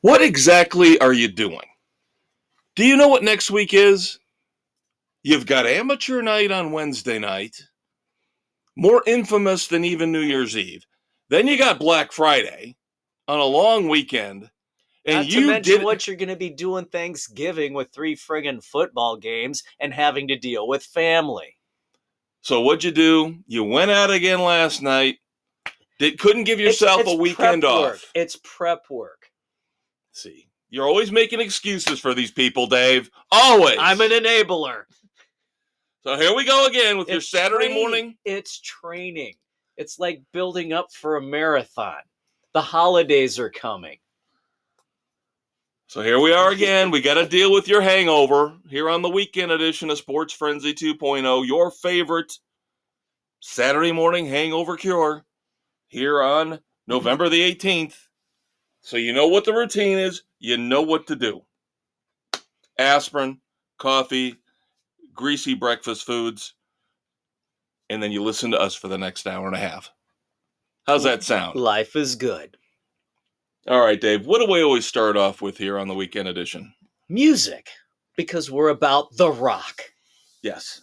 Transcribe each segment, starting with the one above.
What exactly are you doing? Do you know what next week is? You've got amateur night on Wednesday night, more infamous than even New Year's Eve. Then you got Black Friday on a long weekend. And Not to mention what you're going to be doing Thanksgiving with 3 friggin' football games and having to deal with family. So what'd you do? You went out again last night. Couldn't give yourself a weekend off. It's prep work. See, you're always making excuses for these people, Dave. Always. I'm an enabler. So here we go again with your Saturday morning. It's training. It's like building up for a marathon. The holidays are coming. So here we are again. We got to deal with your hangover here on the weekend edition of Sports Frenzy 2.0, your favorite Saturday morning hangover cure here on November the 18th. So you know what the routine is. You know what to do. Aspirin, coffee, greasy breakfast foods, and then you listen to us for the next hour and a half. How's that sound? Life is good. All right, Dave, what do we always start off with here on the weekend edition? Music, because we're about the rock. Yes.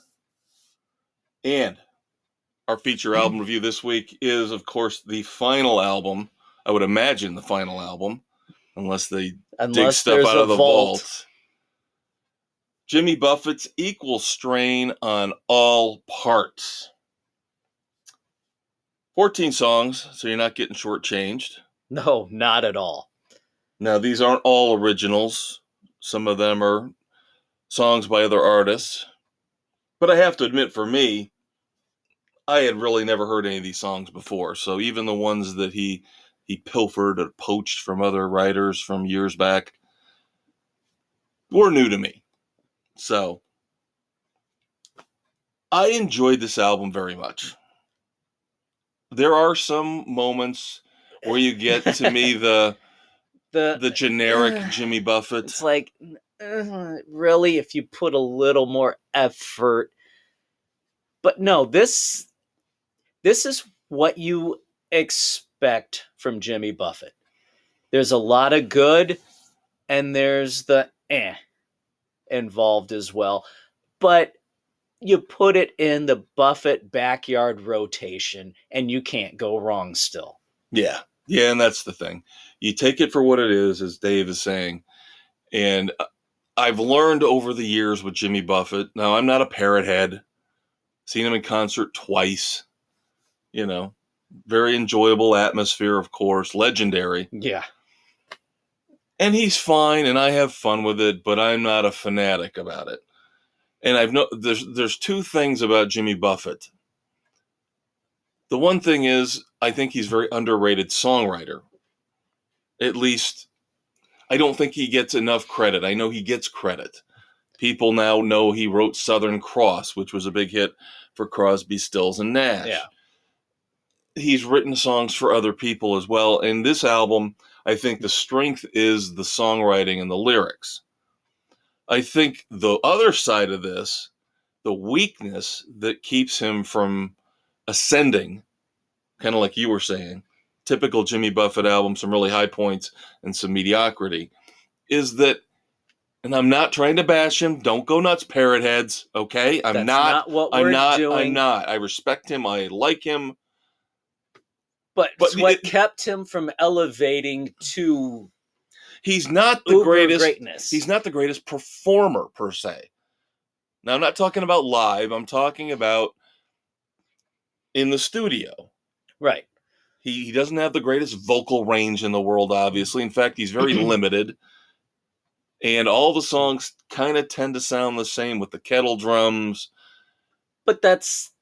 And our feature album review this week is, of course, the final album. I would imagine the final album, unless they dig stuff out of the vault. Jimmy Buffett's Equal Strain on All Parts. 14 songs, so you're not getting shortchanged. No, not at all. Now, these aren't all originals. Some of them are songs by other artists. But I have to admit, for me, I had really never heard any of these songs before. So even the ones that he pilfered or poached from other writers from years back were new to me. So I enjoyed this album very much. There are some moments where you get to me the generic Jimmy Buffett. It's like, really, if you put a little more effort. But no, this is what you expect from Jimmy Buffett. There's a lot of good, and there's the involved as well. But you put it in the Buffett backyard rotation, and you can't go wrong still. Yeah. Yeah, and that's the thing. You take it for what it is, as Dave is saying. And I've learned over the years with Jimmy Buffett. Now, I'm not a parrot head. Seen him in concert twice. You know, very enjoyable atmosphere, of course. Legendary. Yeah. And he's fine, and I have fun with it, but I'm not a fanatic about it. And there's two things about Jimmy Buffett. The one thing is, I think he's a very underrated songwriter. At least, I don't think he gets enough credit. I know he gets credit. People now know he wrote Southern Cross, which was a big hit for Crosby, Stills, and Nash. Yeah. He's written songs for other people as well. And this album, I think the strength is the songwriting and the lyrics. I think the other side of this, the weakness that keeps him from ascending, kind of like you were saying, typical Jimmy Buffett album, some really high points and some mediocrity, is that, and I'm not trying to bash him, don't go nuts, parrot heads, okay? That's not what we're doing. I'm not. I respect him, I like him. But what kept him from elevating to he's not the greatest greatness. He's not the greatest performer per se. Now, I'm not talking about live, I'm talking about in the studio. Right. He doesn't have the greatest vocal range in the world, obviously. In fact, he's very limited. And all the songs kind of tend to sound the same with the kettle drums. But that's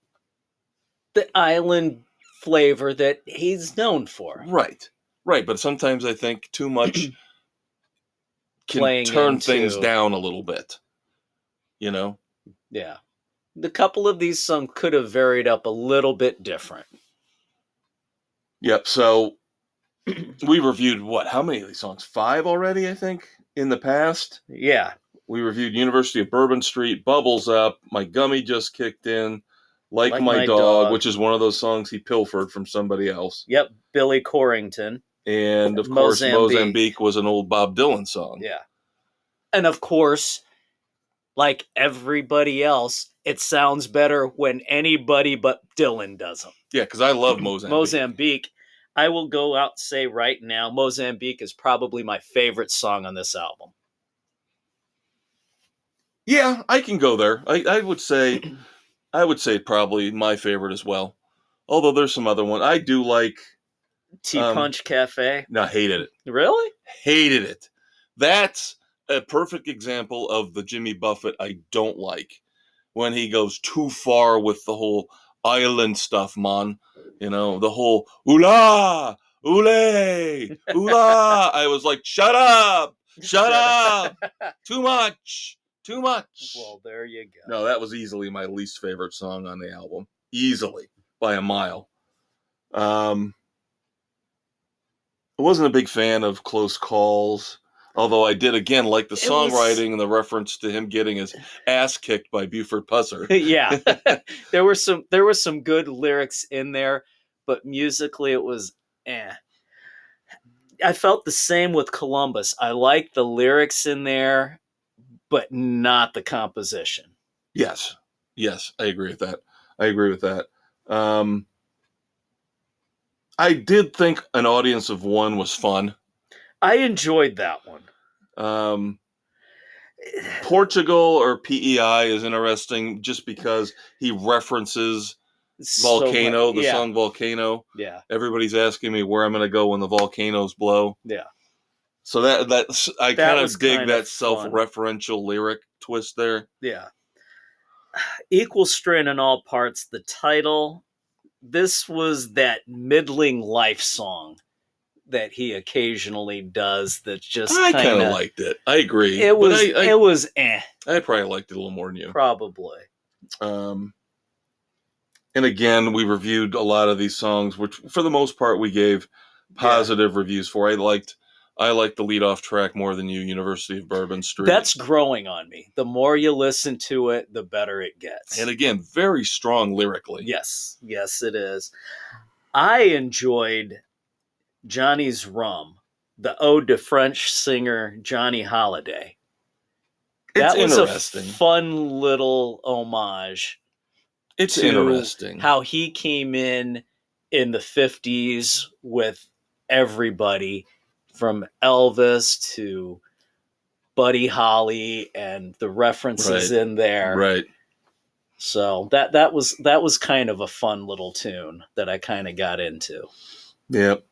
the island flavor that he's known for. Right. But sometimes I think too much can turn things down a little bit. You know? Yeah. The couple of these songs could have varied up a little bit different. Yep. So we reviewed how many of these songs? 5 already, I think, in the past. Yeah. We reviewed University of Bourbon Street, Bubbles Up, My Gummy Just Kicked In, Like My Dog, which is one of those songs he pilfered from somebody else. Yep. Billy Corrington. And of course, Mozambique was an old Bob Dylan song. Yeah. And of course, like everybody else, it sounds better when anybody but Dylan does them. Yeah, because I love Mozambique. Mozambique, I will go out and say right now, Mozambique is probably my favorite song on this album. Yeah, I can go there. I would say probably my favorite as well. Although there's some other one. I do like Punch Cafe. No, hated it. Really? Hated it. That's a perfect example of the Jimmy Buffett I don't like. When he goes too far with the whole island stuff, man. You know, the whole oola, oolay, oola. I was like, shut up, shut up. Too much. Well, there you go. No, that was easily my least favorite song on the album. Easily, by a mile. I wasn't a big fan of Close Calls, although I did, again, like the songwriting and the reference to him getting his ass kicked by Buford Pusser. Yeah. there were some good lyrics in there, but musically it was I felt the same with Columbus. I liked the lyrics in there, but not the composition. Yes, I agree with that. I did think An Audience of One was fun. I enjoyed that one. Portugal, or PEI, is interesting just because he references Volcano, the song Volcano. Yeah. Everybody's asking me where I'm going to go when the volcanoes blow. Yeah. So that's I kind of dig that self-referential lyric twist there. Yeah. Equal strain in all parts, the title. This was that middling life song that he occasionally does. That's just I kind of liked it. I agree. It was. I probably liked it a little more than you. Probably. And again, we reviewed a lot of these songs, which for the most part we gave positive reviews for. I liked the leadoff track more than you, University of Bourbon Street. That's growing on me. The more you listen to it, the better it gets. And again, very strong lyrically. Yes, it is. I enjoyed Johnny's Rum, the ode to French singer Johnny Holiday. That was interesting. A fun little homage. It's interesting how he came in the 50s with everybody from Elvis to Buddy Holly and the references in there. Right. So that was kind of a fun little tune that I kind of got into. Yep.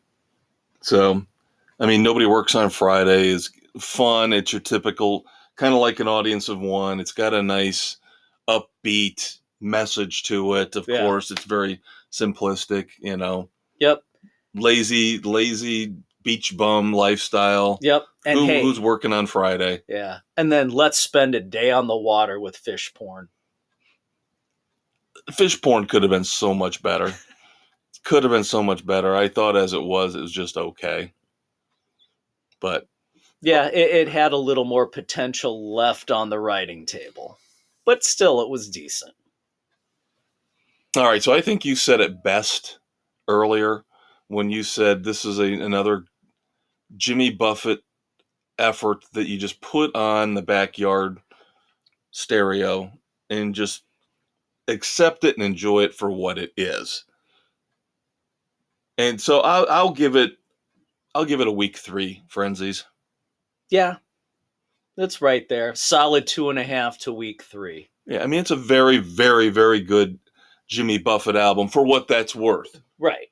So, I mean, Nobody Works on Friday is fun. It's your typical kind of like An Audience of One. It's got a nice upbeat message to it. Of course, it's very simplistic, you know. Yep. Lazy beach bum lifestyle. Yep. And who's working on Friday? Yeah. And then let's spend a day on the water with fish porn. Fish porn could have been so much better. I thought it was just okay. But yeah, it had a little more potential left on the writing table. But still, it was decent. All right, so I think you said it best earlier when you said this is another Jimmy Buffett effort that you just put on the backyard stereo and just accept it and enjoy it for what it is. And so I'll give it a week 3, Frenzies. Yeah, that's right there. Solid 2.5 to week 3. Yeah, I mean, it's a very, very, very good Jimmy Buffett album for what that's worth. Right.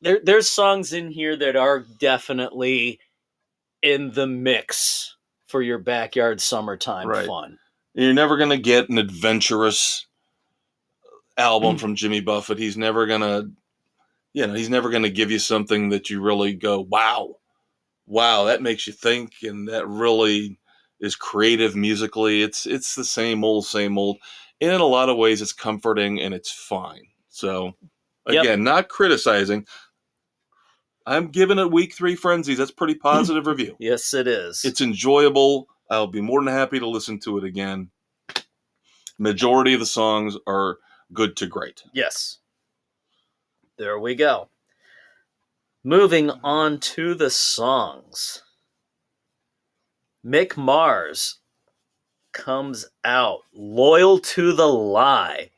There's songs in here that are definitely in the mix for your backyard summertime fun. You're never going to get an adventurous album from Jimmy Buffett. He's never going to give you something that you really go, wow, that makes you think, and that really is creative musically. It's the same old. And in a lot of ways, it's comforting and it's fine. So, again, not criticizing. I'm giving it week 3, Frenzies. That's pretty positive review. Yes, it is. It's enjoyable. I'll be more than happy to listen to it again. Majority of the songs are good to great. Yes. There we go. Moving on to the songs. Mick Mars comes out, Loyal to the Lie,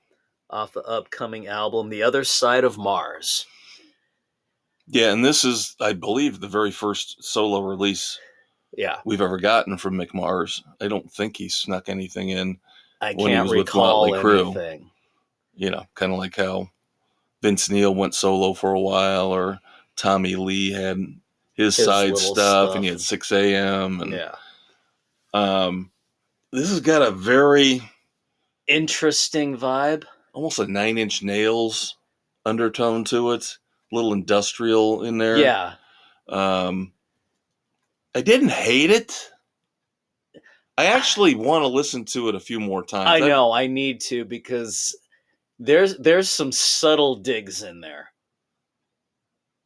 off the upcoming album, The Other Side of Mars. Yeah, and this is, I believe, the very first solo release we've ever gotten from Mick Mars. I don't think he snuck anything in I when he can't was with Motley recall Crue. anything. You know, kind of like how Vince Neil went solo for a while, or Tommy Lee had his side stuff, and he had 6 a.m. And this has got a very interesting vibe, almost a 9 Inch Nails undertone to it, a little industrial in there. Yeah. I didn't hate it. I actually want to listen to it a few more times. I know, I need to, because there's some subtle digs in there.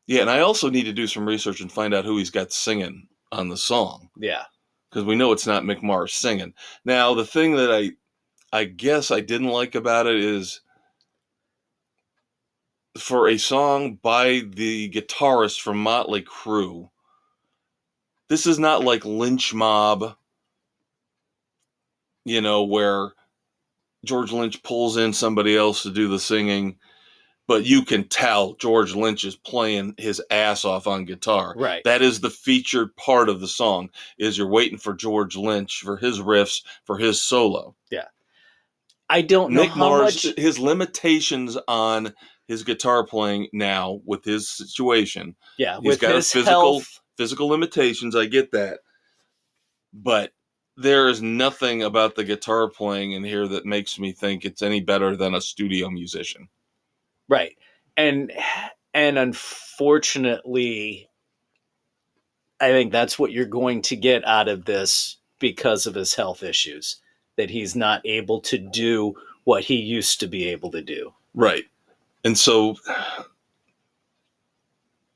Yeah, and I also need to do some research and find out who he's got singing on the song. Yeah. Because we know it's not Mick Mars singing. Now, the thing that I guess I didn't like about it is, for a song by the guitarist from Motley Crue, this is not like Lynch Mob, you know, where George Lynch pulls in somebody else to do the singing, but you can tell George Lynch is playing his ass off on guitar. Right. That is the featured part of the song, is you're waiting for George Lynch, for his riffs, for his solo. Yeah. I don't know how much... his limitations on his guitar playing now with his situation. Yeah, he's got his physical limitations. I get that. But there is nothing about the guitar playing in here that makes me think it's any better than a studio musician. Right. And unfortunately, I think that's what you're going to get out of this because of his health issues, that he's not able to do what he used to be able to do. Right. And so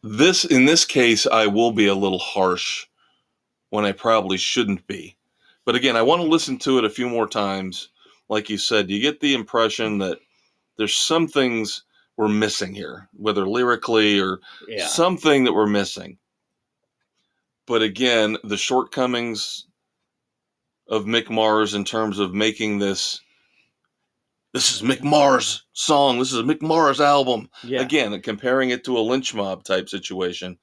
in this case, I will be a little harsh when I probably shouldn't be. But again, I want to listen to it a few more times. Like you said, you get the impression that there's some things we're missing here, whether lyrically or something that we're missing. But again, the shortcomings of Mick Mars in terms of making this is Mick Mars' song, this is a Mick Mars album. Yeah. Again, comparing it to a Lynch Mob type situation,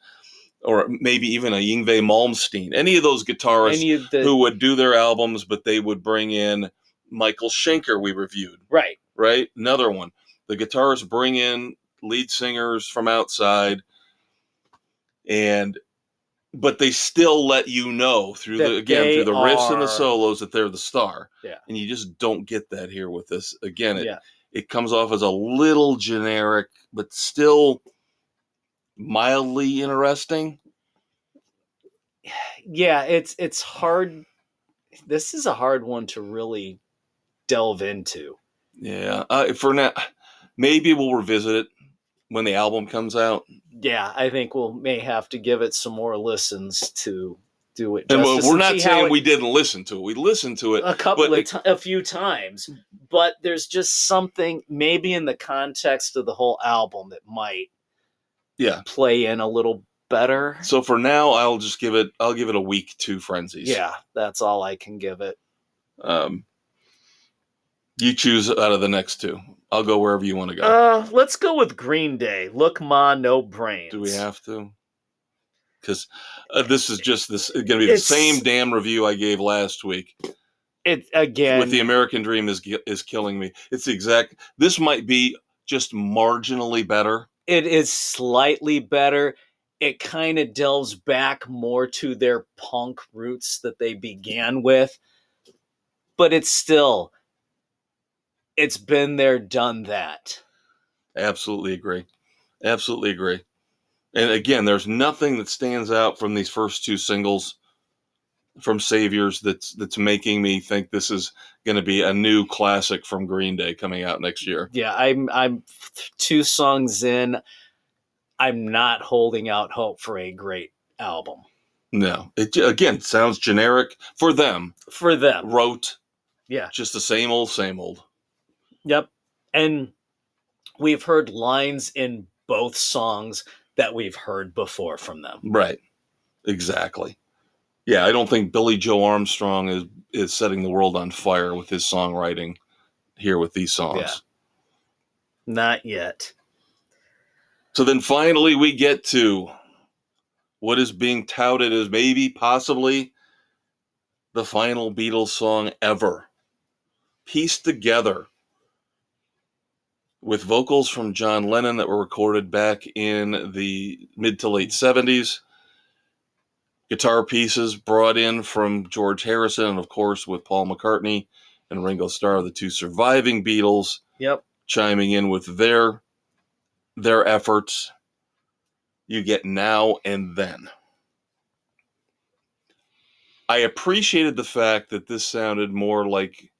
or maybe even a Yngwie Malmsteen, any of those guitarists who would do their albums, but they would bring in Michael Schenker, we reviewed. Right. Right? Another one. The guitarists bring in lead singers from outside, but they still let you know through the riffs and the solos that they're the star. Yeah. And you just don't get that here with this. Again, it comes off as a little generic, but still mildly interesting. Yeah, it's hard. This is a hard one to really delve into. Yeah. For now, maybe we'll revisit it when the album comes out. Yeah, I think may have to give it some more listens to do it justice. And we're not saying we didn't listen to it. We listened to it a few times, but there's just something maybe in the context of the whole album that might play in a little better. So for now, I'll give it a week to Frenzies. Yeah, that's all I can give it. You choose out of the next two. I'll go wherever you want to go. Let's go with Green Day. Look Ma, No Brains. Do we have to? Because this is going to be the same damn review I gave last week. It again with The American Dream is killing me. It's the exact. This might be just marginally better. It is slightly better. It kind of delves back more to their punk roots that they began with, but it's been there, done that. Absolutely agree. And again, there's nothing that stands out from these first two singles from Saviors that's making me think this is going to be a new classic from Green Day coming out next year. Yeah, I'm 2 songs in. I'm not holding out hope for a great album. No. It again sounds generic for them. Wrote. Yeah. Just the same old, same old. Yep. And we've heard lines in both songs that we've heard before from them. Right. Exactly. Yeah, I don't think Billy Joe Armstrong is setting the world on fire with his songwriting here with these songs. Yeah. Not yet. So then finally we get to what is being touted as maybe, possibly, the final Beatles song ever. Pieced together with vocals from John Lennon that were recorded back in the mid to late 70s. Guitar pieces brought in from George Harrison, and of course with Paul McCartney and Ringo Starr, the two surviving Beatles, Yep. chiming in with their efforts. You get Now and Then. I appreciated the fact that this sounded more like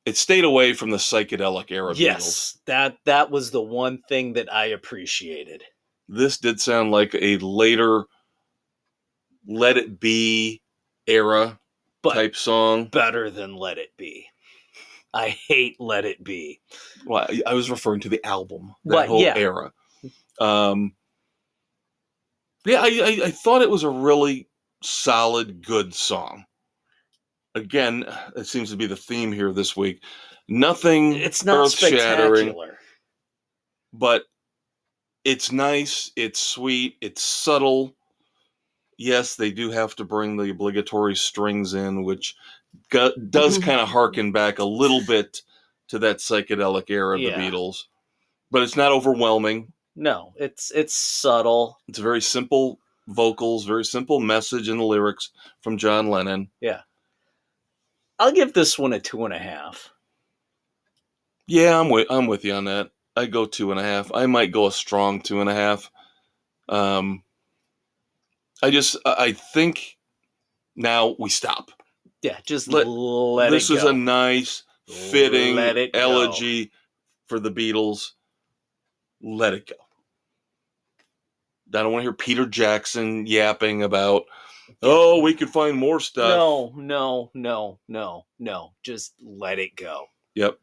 it stayed away from the psychedelic era Beatles. Yes, that was the one thing that I appreciated. This did sound like a later Let It Be era type song. Better than Let It Be. I hate Let It Be. Well, I was referring to the album, that whole era. I thought it was a really solid, good song. Again, it seems to be the theme here this week. Nothing it's not earth-shattering, spectacular, but it's nice, it's sweet, it's subtle. Yes, they do have to bring the obligatory strings in, which does kind of harken back a little bit to that psychedelic era of the Beatles. But it's not overwhelming. No, it's subtle. It's very simple vocals, very simple message in the lyrics from John Lennon. Yeah. I'll give this one a 2.5. Yeah, I'm with you on that. I go 2.5. I might go a strong 2.5. I think now we stop. Yeah, just let it go. This is a nice, fitting elegy for the Beatles. Let it go. I don't want to hear Peter Jackson yapping about, oh, we could find more stuff. No. Just let it go. Yep.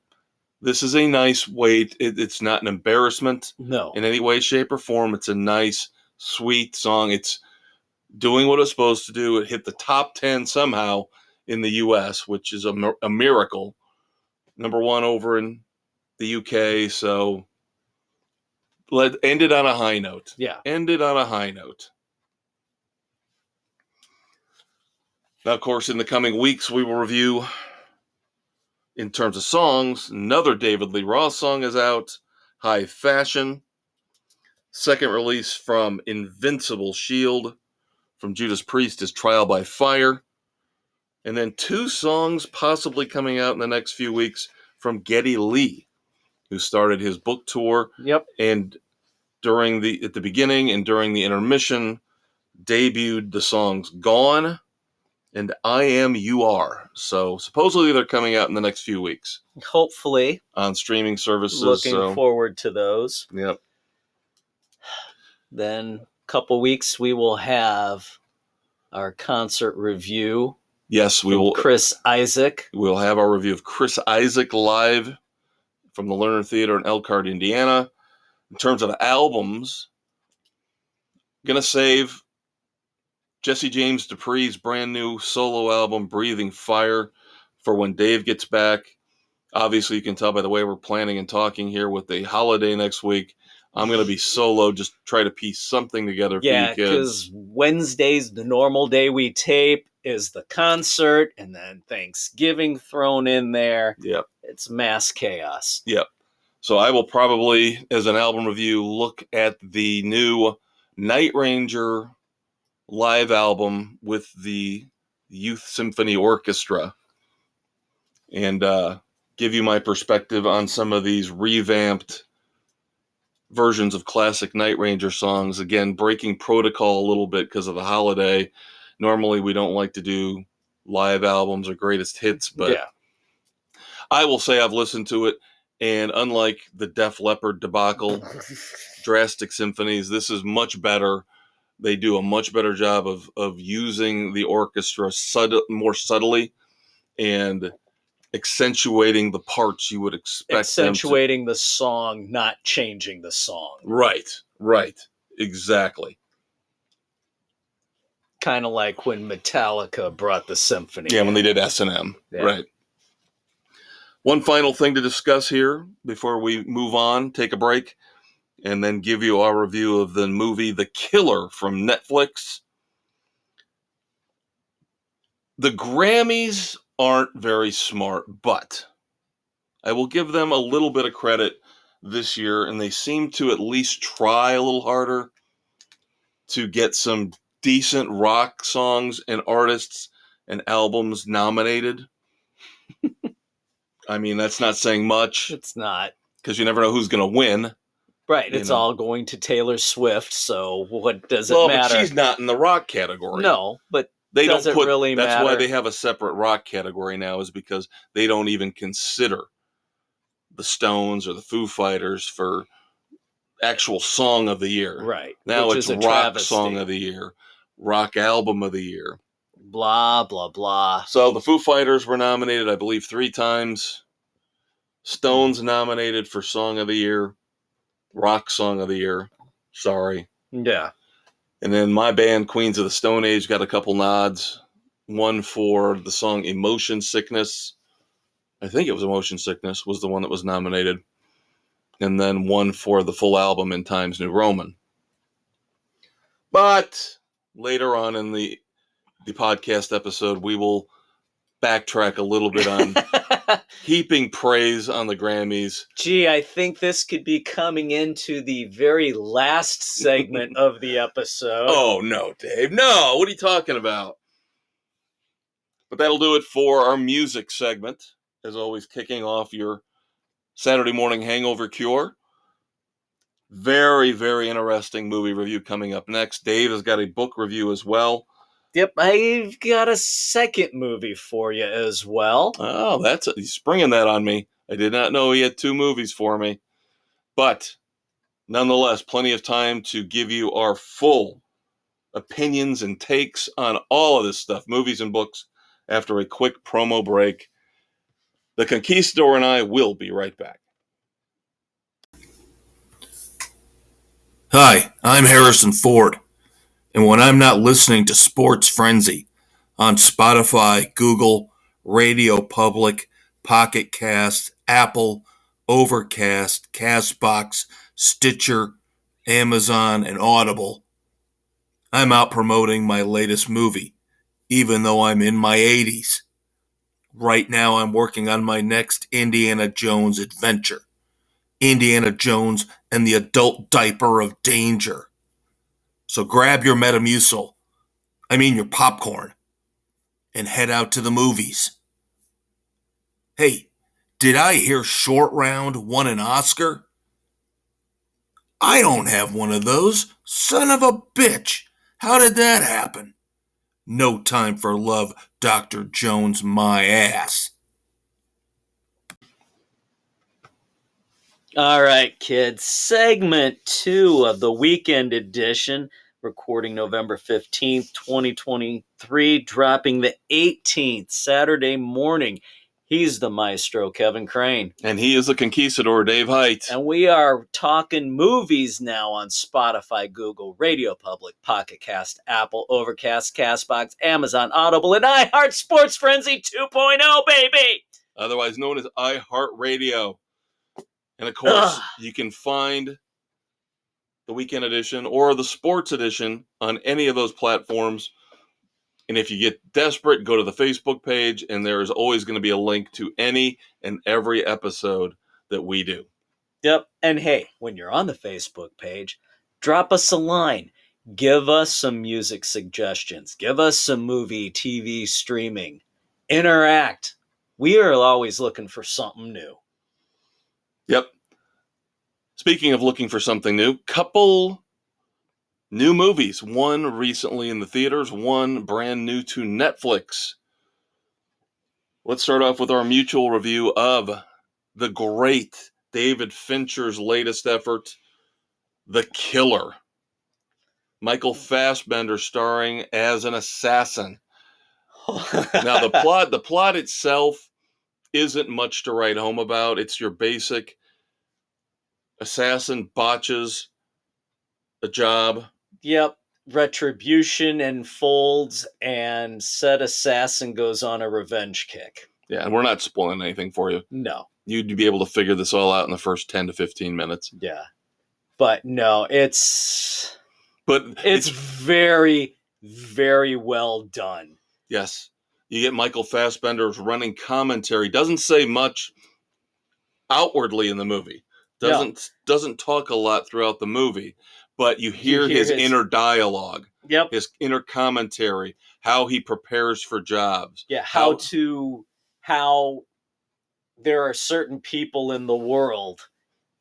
This is a nice way. It's not an embarrassment in any way, shape, or form. It's a nice, sweet song. It's doing what it's supposed to do. It hit the top 10 somehow in the U.S., which is a miracle. Number 1 over in the U.K., so end it on a high note. Yeah. End it on a high note. Now, of course, in the coming weeks, we will review, in terms of songs, another David Lee Roth song is out, High Fashion. Second release from Invincible Shield. From Judas Priest is Trial by Fire. And then 2 songs possibly coming out in the next few weeks from Geddy Lee, who started his book tour. Yep. And at the beginning and during the intermission, debuted the songs Gone and I Am You Are. So supposedly they're coming out in the next few weeks. Hopefully. On streaming services. Looking forward to those. Yep. Then a couple weeks we will have our concert review. Yes, we will. Chris Isaak. We'll have our review of Chris Isaak live from the Lerner Theater in Elkhart, Indiana. In terms of albums, going to save Jesse James Dupree's brand new solo album, Breathing Fire, for when Dave gets back. Obviously, you can tell by the way we're planning and talking here with the holiday next week. I'm going to be solo, just try to piece something together for you kids. Yeah, because Wednesday's the normal day we tape, is the concert, and then Thanksgiving thrown in there. Yep. It's mass chaos. Yep. So I will probably, as an album review, look at the new Night Ranger live album with the Youth Symphony Orchestra and give you my perspective on some of these revamped versions of classic Night Ranger songs. Again, breaking protocol a little bit because of the holiday. Normally we don't like to do live albums or greatest hits, but I will say I've listened to it, and unlike the Def Leppard debacle, Drastic Symphonies, this is much better. They do a much better job of using the orchestra more subtly and accentuating the parts you would expect. Accentuating the song, not changing the song. Right. Exactly. Kind of like when Metallica brought the symphony. Yeah, when they did S&M. Yeah. Right. One final thing to discuss here before we move on, take a break, and then give you our review of the movie The Killer from Netflix. The Grammys aren't very smart, but I will give them a little bit of credit this year, and they seem to at least try a little harder to get some decent rock songs and artists and albums nominated. I mean, that's not saying much. It's not. Because you never know who's going to win. Right, it's all going to Taylor Swift, so what does it Well, matter? but she's not in the rock category. No, but they does don't it really that's matter? Why they have a separate rock category now, is because they don't even consider the Stones or the Foo Fighters for actual song of the year. Right. Now which it's is a rock travesty. song of the year, rock album of the year. Blah, blah, blah. So the Foo Fighters were nominated, I believe, 3 times. Stones nominated for Song of the Year, Rock Song of the Year. Sorry. Yeah. And then my band, Queens of the Stone Age, got a couple nods. One for the song Emotion Sickness. I think it was Emotion Sickness was the one that was nominated. And then one for the full album in Times New Roman. But later on in the podcast episode, we will backtrack a little bit on heaping praise on the Grammys. Gee, I think this could be coming into the very last segment of the episode. Oh, no, Dave. No, what are you talking about? But that'll do it for our music segment. As always, kicking off your Saturday morning hangover cure. Very, very interesting movie review coming up next. Dave has got a book review as well. Yep, I've got a second movie for you as well. Oh, he's springing that on me. I did not know he had 2 movies for me. But nonetheless, plenty of time to give you our full opinions and takes on all of this stuff, movies and books, after a quick promo break. The Conquistador and I will be right back. Hi, I'm Harrison Ford, and when I'm not listening to Sports Frenzy on Spotify, Google, Radio Public, Pocket Cast, Apple, Overcast, Castbox, Stitcher, Amazon, and Audible, I'm out promoting my latest movie, even though I'm in my 80s. Right now I'm working on my next Indiana Jones adventure. Indiana Jones and the Adult Diaper of Danger. So grab your Metamucil, your popcorn, and head out to the movies. Hey, did I hear Short Round won an Oscar? I don't have one of those. Son of a bitch. How did that happen? No time for love, Dr. Jones, my ass. All right, kids. Segment 2 of the weekend edition, recording November 15th, 2023, dropping the 18th, Saturday morning. He's the maestro, Kevin Crane. And he is the conquistador, Dave Height. And we are talking movies now on Spotify, Google, Radio Public, Pocket Cast, Apple, Overcast, Castbox, Amazon, Audible, and iHeart Sports Frenzy 2.0, baby! Otherwise known as iHeartRadio. And of course, you can find the weekend edition or the sports edition on any of those platforms. And if you get desperate, go to the Facebook page, and there is always going to be a link to any and every episode that we do. Yep. And hey, when you're on the Facebook page, drop us a line. Give us some music suggestions. Give us some movie, TV, streaming. Interact. We are always looking for something new. Yep. Speaking of looking for something new, couple new movies. One recently in the theaters, one brand new to Netflix. Let's start off with our mutual review of the great David Fincher's latest effort, The Killer. Michael Fassbender starring as an assassin. Now, the plot itself isn't much to write home about. It's your basic assassin botches a job. Yep. Retribution unfolds, and said assassin goes on a revenge kick. Yeah, and we're not spoiling anything for you. No. You'd be able to figure this all out in the first 10 to 15 minutes. Yeah. But no, it's But it's very, very well done. yes, you get Michael Fassbender's running commentary. Doesn't say much outwardly in the movie. Doesn't talk a lot throughout the movie, but you hear his inner dialogue. Yep. His inner commentary, how he prepares for jobs. Yeah, how there are certain people in the world,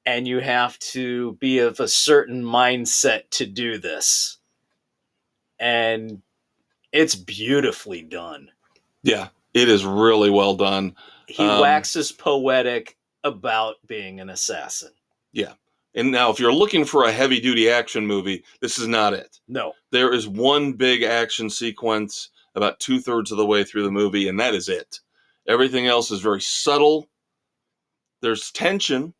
and you have to be of a certain mindset to do this. And it's beautifully done. Yeah, it is really well done. He waxes poetic about being an assassin. Yeah. And now, if you're looking for a heavy-duty action movie, this is not it. No. There is one big action sequence about 2/3 of the way through the movie, and that is it. Everything else is very subtle. There's tension.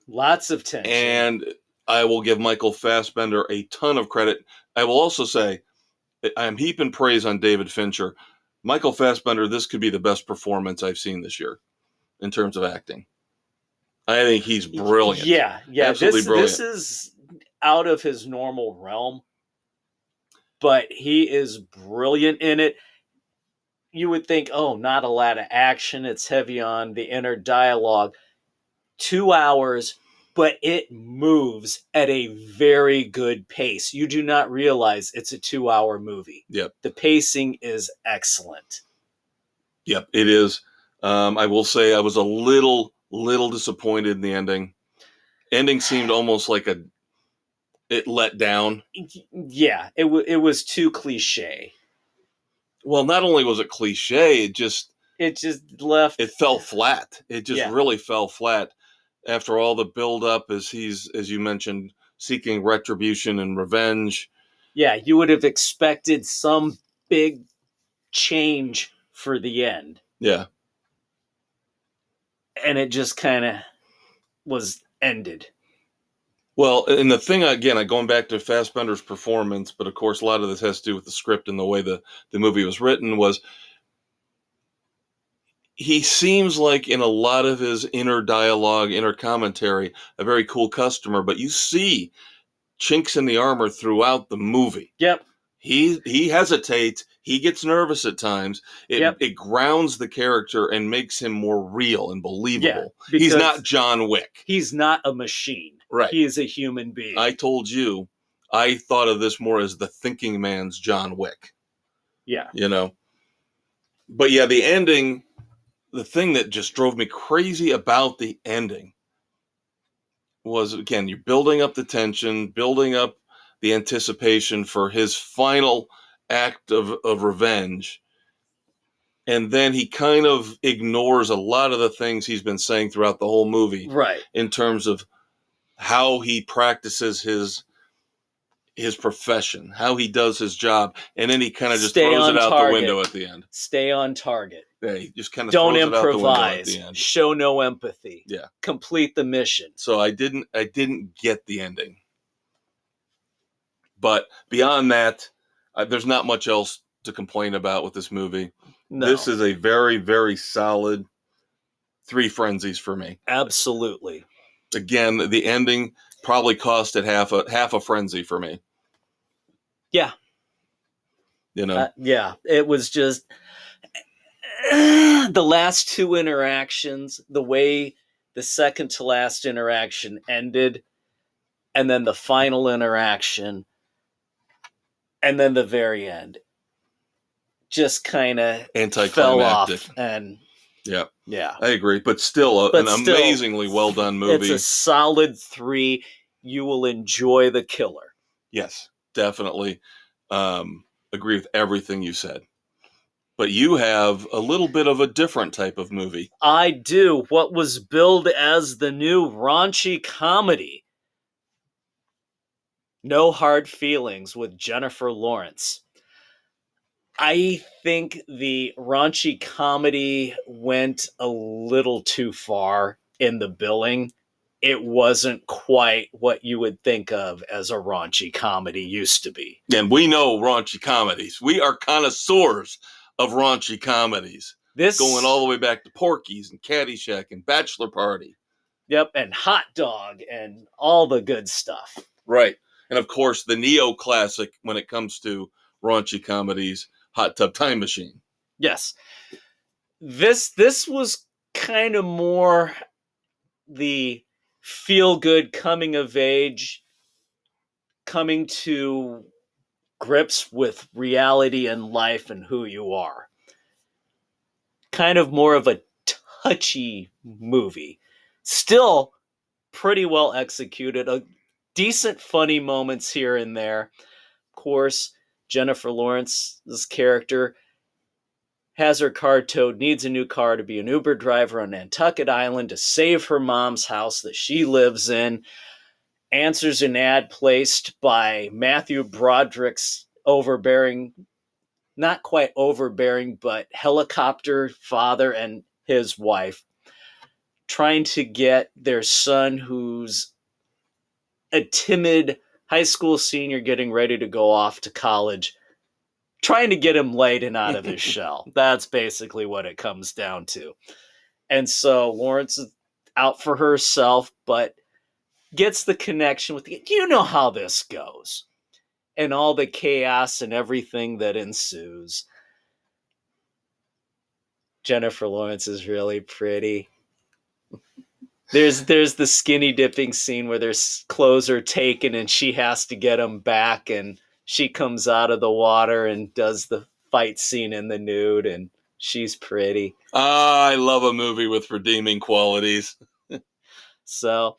Lots of tension. And I will give Michael Fassbender a ton of credit. I will also say, I'm heaping praise on David Fincher. Michael Fassbender, this could be the best performance I've seen this year in terms of acting. I think he's brilliant. Yeah. Absolutely brilliant. This is out of his normal realm, but he is brilliant in it. You would think, oh, not a lot of action. It's heavy on the inner dialogue. 2 hours, but it moves at a very good pace. You do not realize it's a 2-hour movie. Yep. The pacing is excellent. Yep, it is. I will say I was a little disappointed in the ending. Ending seemed almost like it let down. Yeah, it was too cliche. Well, not only was it cliche, it just left. It fell flat. It just really fell flat after all the build-up as he's, as you mentioned, seeking retribution and revenge. Yeah, you would have expected some big change for the end. Yeah. And it just kind of was ended. Well, and the thing, again, going back to Fassbender's performance, but of course a lot of this has to do with the script and the way the movie was written, was he seems like in a lot of his inner dialogue, inner commentary, a very cool customer, but you see chinks in the armor throughout the movie. Yep. He hesitates. He gets nervous at times. It grounds the character and makes him more real and believable. Yeah, he's not John Wick. He's not a machine. Right. He is a human being. I told you, I thought of this more as the thinking man's John Wick. Yeah. You know? But yeah, the ending, the thing that just drove me crazy about the ending was, again, you're building up the tension, building up the anticipation for his final act of revenge. And then he kind of ignores a lot of the things he's been saying throughout the whole movie. Right. In terms of how he practices his profession, how he does his job. And then he kind of just throws it out the window at the end. Stay on target. Yeah, he just kind of don't throws improvise. It out the window at the end. Show no empathy. Yeah. Complete the mission. So I didn't get the ending. But beyond that, there's not much else to complain about with this movie. No. This is a very, very solid 3 frenzies for me. Absolutely. Again, the ending probably costed half a frenzy for me. Yeah. You know? Yeah. It was just the last 2 interactions, the way the second to last interaction ended, and then the final interaction, and then the very end just kind of fell off. And yeah, I agree. But still, an amazingly well done movie. It's a solid 3. You will enjoy the killer. Yes, definitely. Agree with everything you said. But you have a little bit of a different type of movie. I do. What was billed as the new raunchy comedy, No Hard Feelings, with Jennifer Lawrence. I think the raunchy comedy went a little too far in the billing. it wasn't quite what you would think of as a raunchy comedy used to be. And we know raunchy comedies. We are connoisseurs of raunchy comedies. This going all the way back to Porky's and Caddyshack and Bachelor Party. Yep, and Hot Dog and all the good stuff. Right. And of course, the neo-classic when it comes to raunchy comedies, Hot Tub Time Machine. Yes. This was kind of more the feel-good coming of age, coming to grips with reality and life and who you are. Kind of more of a touchy movie. Still pretty well executed. A decent funny moments here and there. Of course, Jennifer Lawrence's character has her car towed, needs a new car to be an Uber driver on Nantucket Island to save her mom's house that she lives in. Answers an ad placed by Matthew Broderick's overbearing, not quite overbearing, but helicopter father and his wife, trying to get their son, who's a timid high school senior getting ready to go off to college, trying to get him laid and out of his shell. That's basically what it comes down to. And so Lawrence is out for herself, but gets the connection with you know how this goes. And all the chaos and everything that ensues. Jennifer Lawrence is really pretty. There's the skinny dipping scene where their clothes are taken and she has to get them back, and she comes out of the water and does the fight scene in the nude, and she's pretty. I love a movie with redeeming qualities. So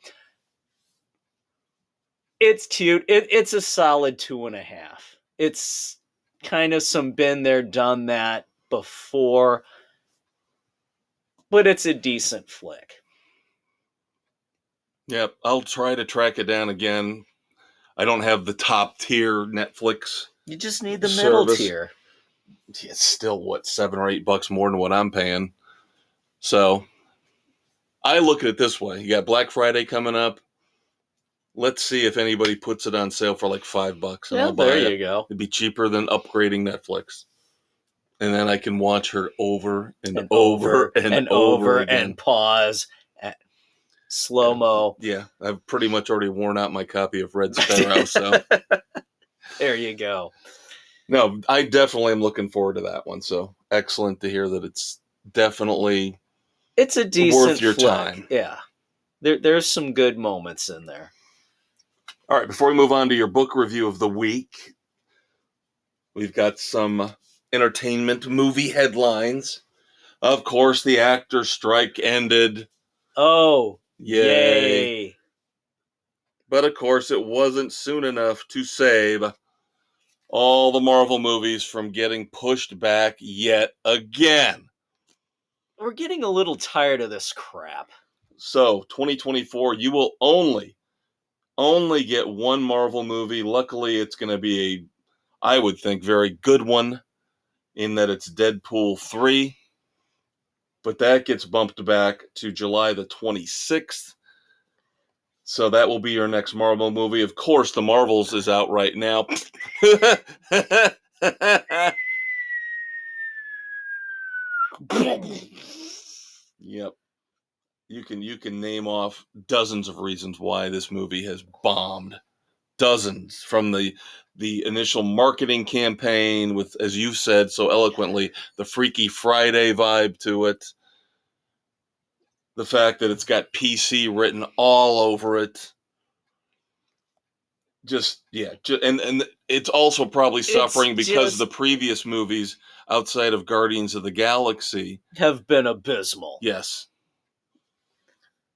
it's cute. It's a solid 2.5. It's kind of some been there, done that before, but it's a decent flick. Yep, I'll try to track it down again. I don't have the top tier Netflix. You just need the middle tier. It's still, what, $7 or $8 more than what I'm paying. So I look at it this way. You got Black Friday coming up. Let's see if anybody puts it on sale for like $5. And I'll buy there it. You go. It'd be cheaper than upgrading Netflix. And then I can watch her over and over again. And pause. Slow-mo. Yeah, I've pretty much already worn out my copy of Red Sparrow, so. There you go. No, I definitely am looking forward to that one, so excellent to hear that it's definitely it's a decent worth your flick. time. Yeah, there's some good moments in there. All right, before we move on to your book review of the week, we've got some entertainment movie headlines. Of course, the actors' strike ended. Oh, yay. But of course, it wasn't soon enough to save all the Marvel movies from getting pushed back yet again. We're getting a little tired of this crap. So, 2024, you will only get one Marvel movie. Luckily, it's going to be I would think, very good one in that it's Deadpool 3. But that gets bumped back to July the 26th. So that will be your next Marvel movie. Of course, The Marvels is out right now. Yep. You can name off dozens of reasons why this movie has bombed. Dozens, from the initial marketing campaign with, as you said so eloquently, the Freaky Friday vibe to it. The fact that it's got PC written all over it. And it's also probably suffering because the previous movies outside of Guardians of the Galaxy have been abysmal. Yes.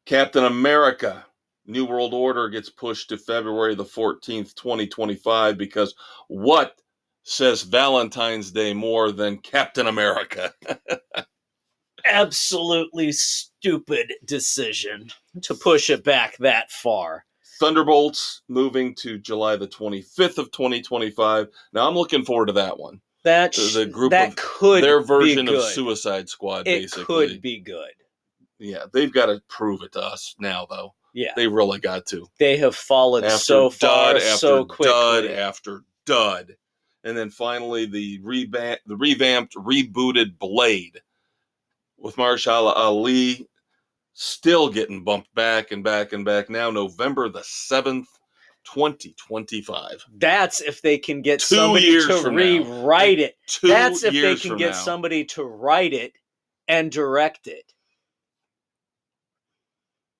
Captain America, New World Order gets pushed to February the 14th, 2025, because what says Valentine's Day more than Captain America? Absolutely stupid decision to push it back that far. Thunderbolts moving to July the 25th of 2025. Now I'm looking forward to that one. The group could their version be good. Of Suicide Squad, it basically. It could be good. Yeah, they've got to prove it to us now, though. Yeah. They really got to. They have fallen After so far, dud, so after dud, quickly. after dud. And then finally the revamped, rebooted Blade with Mahershala Ali still getting bumped back and back and back. Now November the 7th, 2025. That's if they can get 2 somebody years to from now. rewrite it. 2 That's if they years can from get now. somebody to write it and direct it.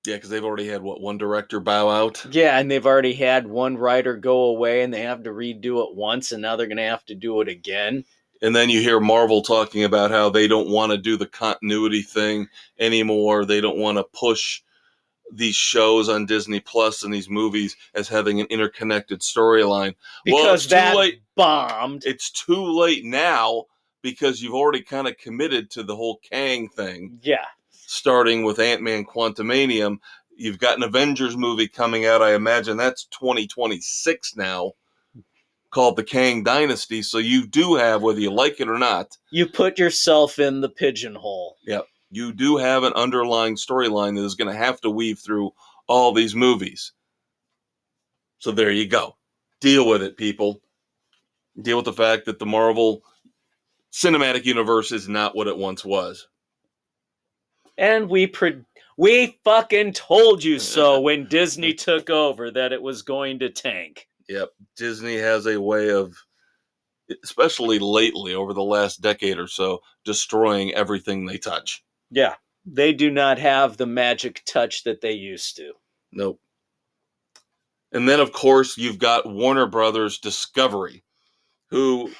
Yeah, because they've already had, one director bow out? Yeah, and they've already had one writer go away and they have to redo it once, and now they're going to have to do it again. And then you hear Marvel talking about how they don't want to do the continuity thing anymore. They don't want to push these shows on Disney Plus and these movies as having an interconnected storyline. Well, it's Because too that late. bombed. It's too late now because you've already kind of committed to the whole Kang thing. Yeah. Starting with Ant-Man Quantumanium. You've got an Avengers movie coming out. I imagine that's 2026 now, called the Kang Dynasty. So you do have, whether you like it or not, You put yourself in the pigeonhole. yeah, you do have an underlying storyline that is going to have to weave through all these movies. So there you go. Deal with it, people. Deal with the fact that the Marvel Cinematic Universe is not what it once was. And we fucking told you so when Disney took over that it was going to tank. Yep. Disney has a way of, especially lately over the last decade or so, destroying everything they touch. Yeah. They do not have the magic touch that they used to. Nope. And then, of course, you've got Warner Brothers Discovery, who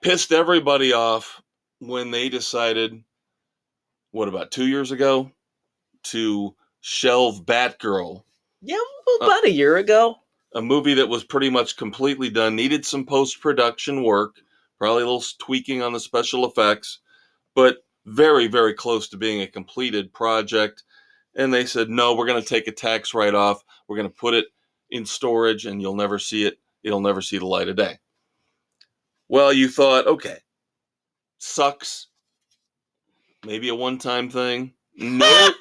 pissed everybody off when they decided, what, about 2 years ago, to shelve Batgirl. Yeah, about a year ago. A movie that was pretty much completely done, needed some post-production work, probably a little tweaking on the special effects, but very, very close to being a completed project. And they said, no, we're going to take a tax write-off. We're going to put it in storage and you'll never see it. It'll never see the light of day. Well, you thought, okay, sucks. Maybe a one-time thing. Nope.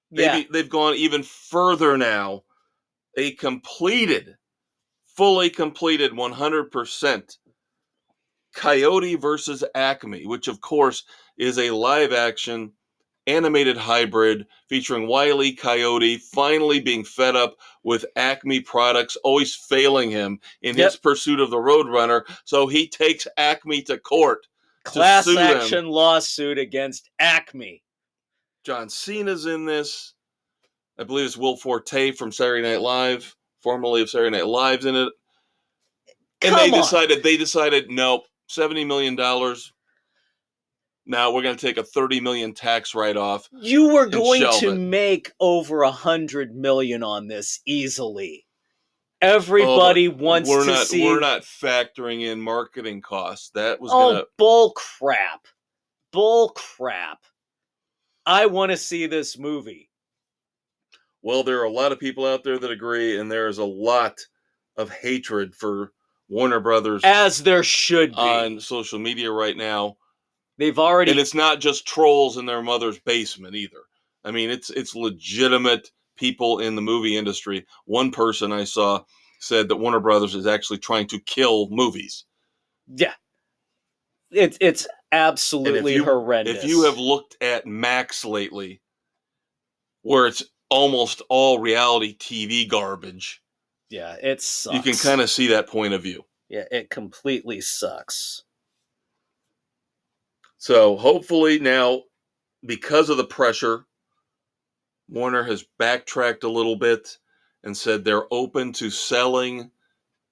Yeah. They've gone even further now. A fully completed 100% Coyote versus Acme, which of course is a live-action animated hybrid featuring Wile E. Coyote finally being fed up with Acme products always failing him in his pursuit of the Roadrunner, so he takes Acme to court. Class to sue action them. lawsuit against Acme. John Cena's in this. I believe it's Will Forte from Saturday Night Live, formerly of Saturday Night Live's in it. And they decided, nope, $70 million. Now we're going to take a $30 million tax write-off. You were going to make over $100 million on this easily. Everybody wants to see. We're not factoring in marketing costs. That was bull crap. Bull crap. I want to see this movie. Well, there are a lot of people out there that agree, and there is a lot of hatred for Warner Brothers, as there should be, on social media right now. They've already, and it's not just trolls in their mother's basement either. I mean, it's legitimate people in the movie industry. One person I saw said that Warner Brothers is actually trying to kill movies. Yeah, it's absolutely horrendous. If you have looked at Max lately, where it's almost all reality TV garbage, yeah, it sucks. You can kind of see that point of view. Yeah, it completely sucks. So hopefully now, because of the pressure, Warner has backtracked a little bit and said they're open to selling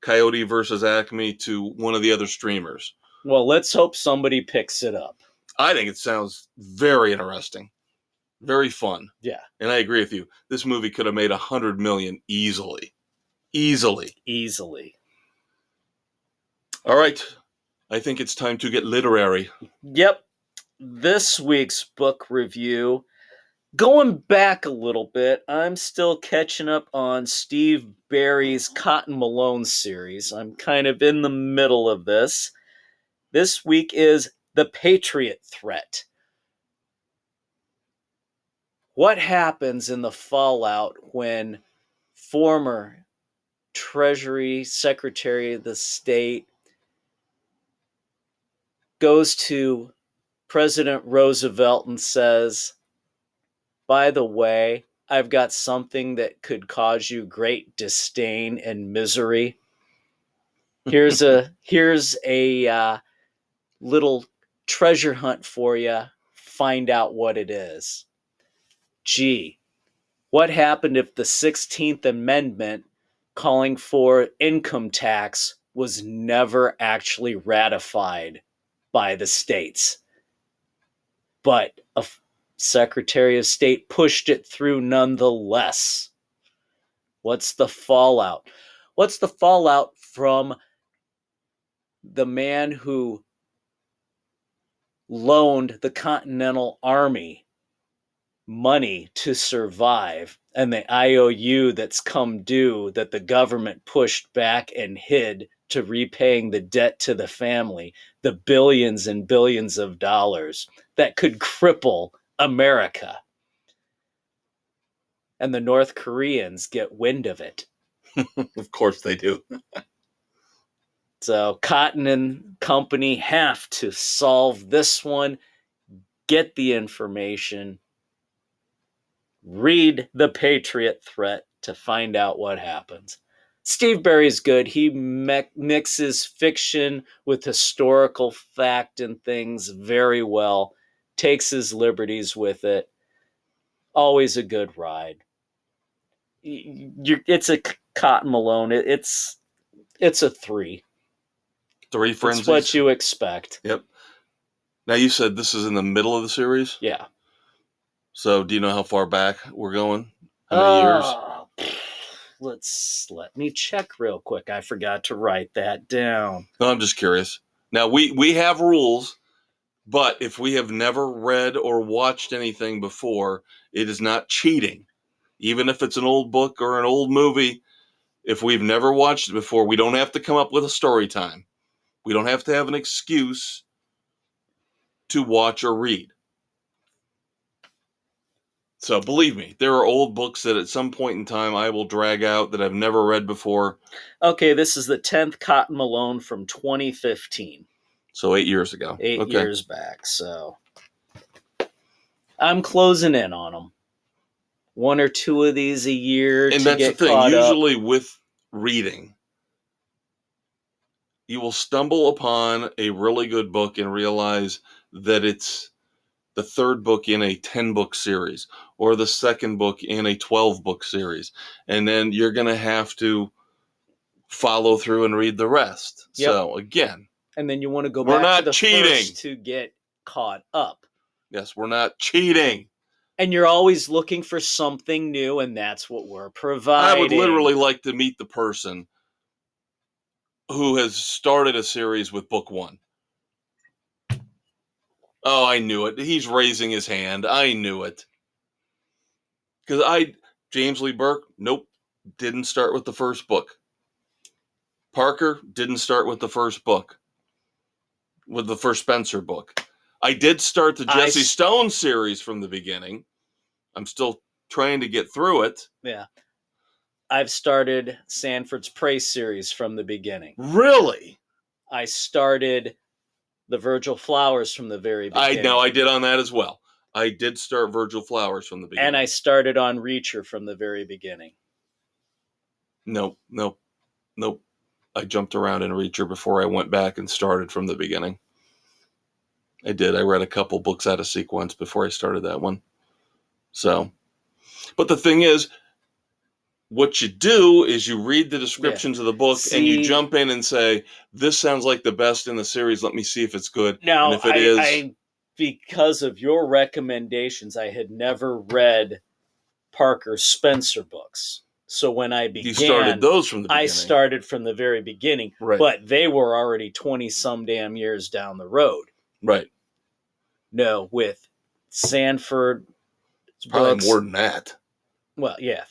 Coyote versus Acme to one of the other streamers. Well, let's hope somebody picks it up. I think it sounds very interesting. Very fun. Yeah. And I agree with you. This movie could have made $100 million easily. Easily. All right. I think it's time to get literary. Yep. This week's book review, going back a little bit, I'm still catching up on Steve Berry's Cotton Malone series. I'm kind of in the middle of this. This week is The Patriot Threat. What happens in the fallout when former Treasury Secretary of the State goes to President Roosevelt and says, by the way, I've got something that could cause you great disdain and misery. Here's a little treasure hunt for you. Find out what it is. Gee, what happened if the 16th Amendment calling for income tax was never actually ratified by the states? But a Secretary of State pushed it through nonetheless. What's the fallout? What's the fallout from the man who loaned the Continental Army money to survive, and the IOU that's come due that the government pushed back and hid to repaying the debt to the family, the billions and billions of dollars that could cripple America? And the North Koreans get wind of it. Of course they do. So Cotton and company have to solve this one, get the information, read the Patriot Threat to find out what happens. Steve Berry's good. He mixes fiction with historical fact and things very well, takes his liberties with it. Always a good ride. It's a Cotton Malone. It's a 3. 3 frenzies. It's what you expect. Yep. Now you said this is in the middle of the series? Yeah. So do you know how far back we're going? How many years? Let me check real quick. I forgot to write that down. No, I'm just curious. Now we have rules, but if we have never read or watched anything before, it is not cheating. Even if it's an old book or an old movie, if we've never watched it before, we don't have to come up with a story time. We don't have to have an excuse to watch or read. So believe me, there are old books that at some point in time I will drag out that I've never read before. Okay, this is the 10th Cotton Malone from 2015. So 8 years ago. 8 years back, so I'm closing in on them. 1 or 2 of these a year and to that's get the thing. caught Usually up. With reading, you will stumble upon a really good book and realize that it's the third book in a 10-book series or the second book in a 12-book series. And then you're going to have to follow through and read the rest. Yep. So again, and then you want to go back to the first to get caught up. Yes, we're not cheating. And you're always looking for something new, and that's what we're providing. I would literally like to meet the person who has started a series with book 1. Oh, I knew it. He's raising his hand. I knew it. Because James Lee Burke, nope, didn't start with the first book. Parker didn't start with the first book, with the first Spencer book. I did start the Jesse Stone series from the beginning. I'm still trying to get through it. Yeah. I've started Sanford's Prey series from the beginning. Really? I started the Virgil Flowers from the very beginning. I know, I did on that as well. I did start Virgil Flowers from the beginning. And I started on Reacher from the very beginning. Nope. I jumped around in Reacher before I went back and started from the beginning. I did. I read a couple books out of sequence before I started that one. So, but the thing is, what you do is you read the descriptions of the book and you jump in and say, this sounds like the best in the series. Let me see if it's good. Now, and if it is, because of your recommendations, I had never read Parker Spencer books. So when I began, you started those from the beginning. I started from the very beginning, right. But they were already 20-some damn years down the road. Right. No, with Sanford it's probably books, more than that. Well, yeah.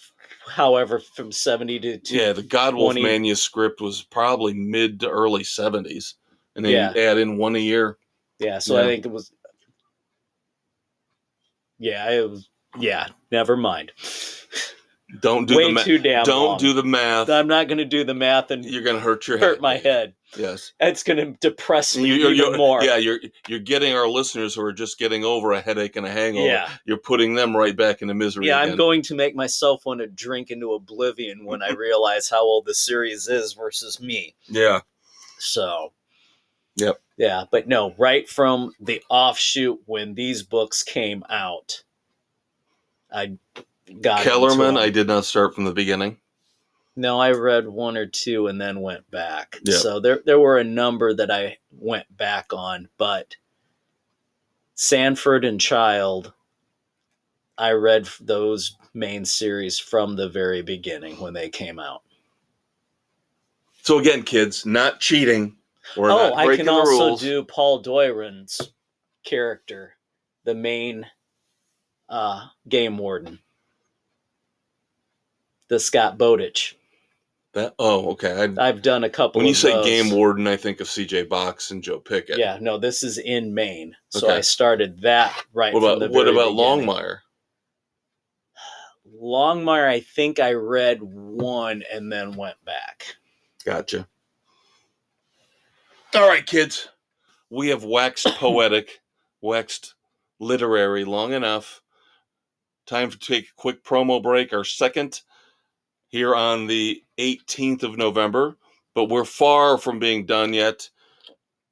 However, from 70 to yeah, the Godwolf manuscript was probably mid to early 70s, and then you add in 1 a year. Yeah, so I think it was. Yeah, it was Yeah, never mind. Don't do Way too damn Don't long. do the math. I'm not going to do the math and You're going to hurt your head. hurt my head. Yes. It's going to depress me even more. Yeah, you're getting our listeners who are just getting over a headache and a hangover. Yeah. You're putting them right back into misery Yeah, again. I'm going to make myself want to drink into oblivion when I realize how old the series is versus me. Yeah. So. Yep. Yeah, but no, right from the offshoot when these books came out, I got Kellerman, into I them. did not start from the beginning. No, I read one or two and then went back. Yep. So there were a number that I went back on, but Sanford and Child, I read those main series from the very beginning when they came out. So again, kids, not cheating. We're not I breaking can the also rules. do Paul Doiron's character, the main game warden. The Scott Bowditch. Okay. I've done a couple when you of say those. game warden, I think of CJ Box and Joe Pickett. Yeah, no, this is in Maine. So Okay. I started that right What from about the very beginning. Longmire? Longmire, I think I read one and then went back. Gotcha. All right, kids. We have waxed poetic, waxed literary long enough. Time to take a quick promo break, our second here on the 18th of November. But we're far from being done yet,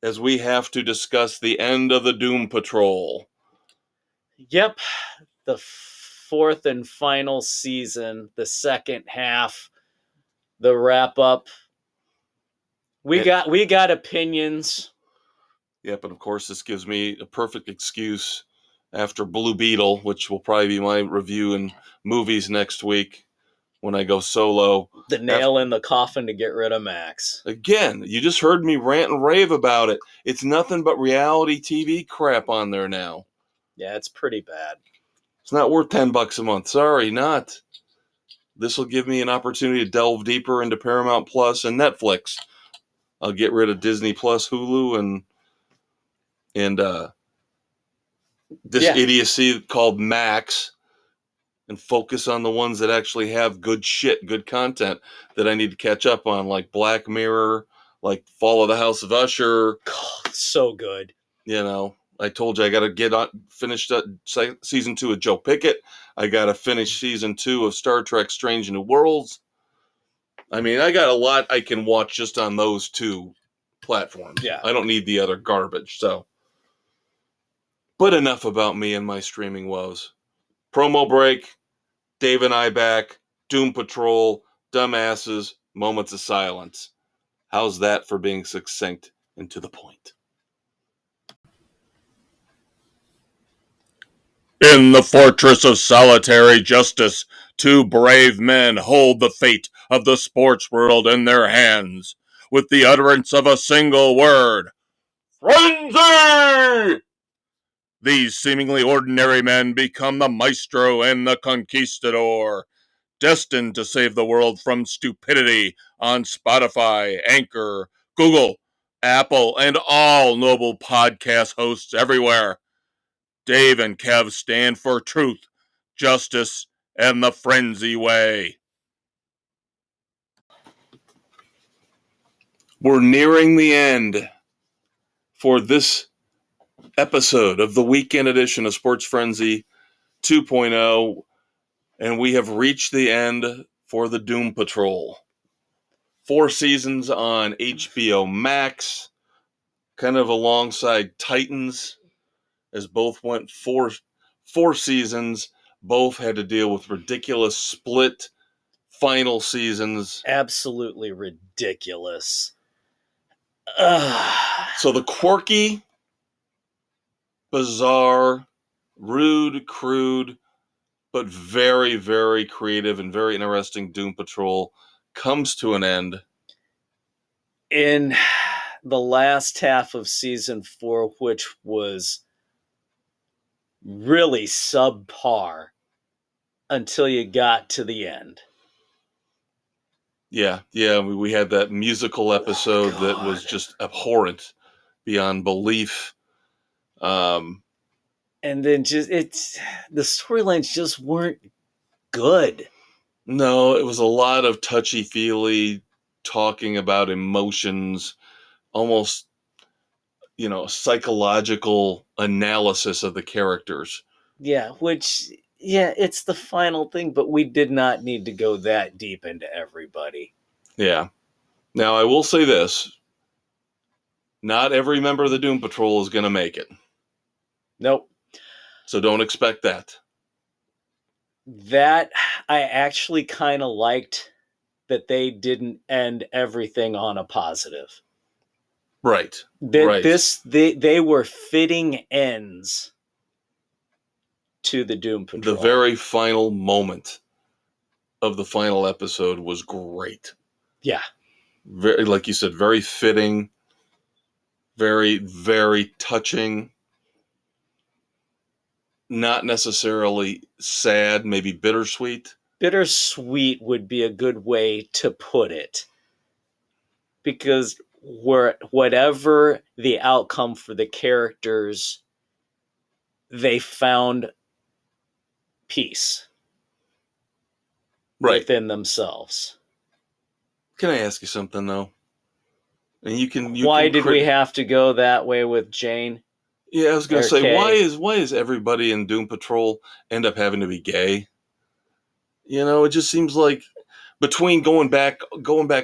as we have to discuss the end of the Doom Patrol. Yep. The fourth and final season, the second half, the wrap up. We got opinions. Yep, and of course this gives me a perfect excuse after Blue Beetle, which will probably be my review in movies next week when I go solo. The nail in the coffin to get rid of Max. Again, you just heard me rant and rave about it. It's nothing but reality TV crap on there now. Yeah, it's pretty bad. It's not worth $10 a month. Sorry, not. This will give me an opportunity to delve deeper into Paramount Plus and Netflix. I'll get rid of Disney Plus, Hulu, and this idiocy called Max, and focus on the ones that actually have good shit, good content that I need to catch up on, like Black Mirror, like Fall of the House of Usher. God, so good. You know, I told you I got to finish season 2 of Joe Pickett. I got to finish season 2 of Star Trek Strange New Worlds. I mean, I got a lot I can watch just on those two platforms. Yeah. I don't need the other garbage, so. But enough about me and my streaming woes. Promo break, Dave and I back, Doom Patrol, dumbasses, moments of silence. How's that for being succinct and to the point? In the fortress of solitary justice, two brave men hold the fate of the sports world in their hands, with the utterance of a single word: frenzy! These seemingly ordinary men become the maestro and the conquistador, destined to save the world from stupidity on Spotify, Anchor, Google, Apple, and all noble podcast hosts everywhere. Dave and Kev stand for truth, justice, and the frenzy way. We're nearing the end for this episode of the weekend edition of Sports Frenzy 2.0, and we have reached the end for the Doom Patrol. 4 seasons on HBO Max, kind of alongside Titans, as both went four seasons. Both had to deal with ridiculous split final seasons. Absolutely ridiculous. So the quirky, bizarre, rude, crude, but very, very creative and very interesting Doom Patrol comes to an end. In the last half of season 4, which was really subpar until you got to the end. Yeah, we had that musical episode that was just abhorrent beyond belief. And then the storylines just weren't good. No, it was a lot of touchy-feely talking about emotions, almost, psychological analysis of the characters. Yeah, it's the final thing, but we did not need to go that deep into everybody. Yeah. Now, I will say this. Not every member of the Doom Patrol is going to make it. Nope. So don't expect that. That I actually kind of liked that they didn't end everything on a positive. Right. They were fitting ends to the Doom Patrol. The very final moment of the final episode was great. Yeah. Very, like you said, very fitting, very, very touching. Not necessarily sad, maybe bittersweet. Bittersweet would be a good way to put it. Because whatever the outcome for the characters, they found peace within themselves. Can I ask you something, though? And why did we have to go that way with Jane? Yeah, I was going to say, why is everybody in Doom Patrol end up having to be gay? It just seems like between going back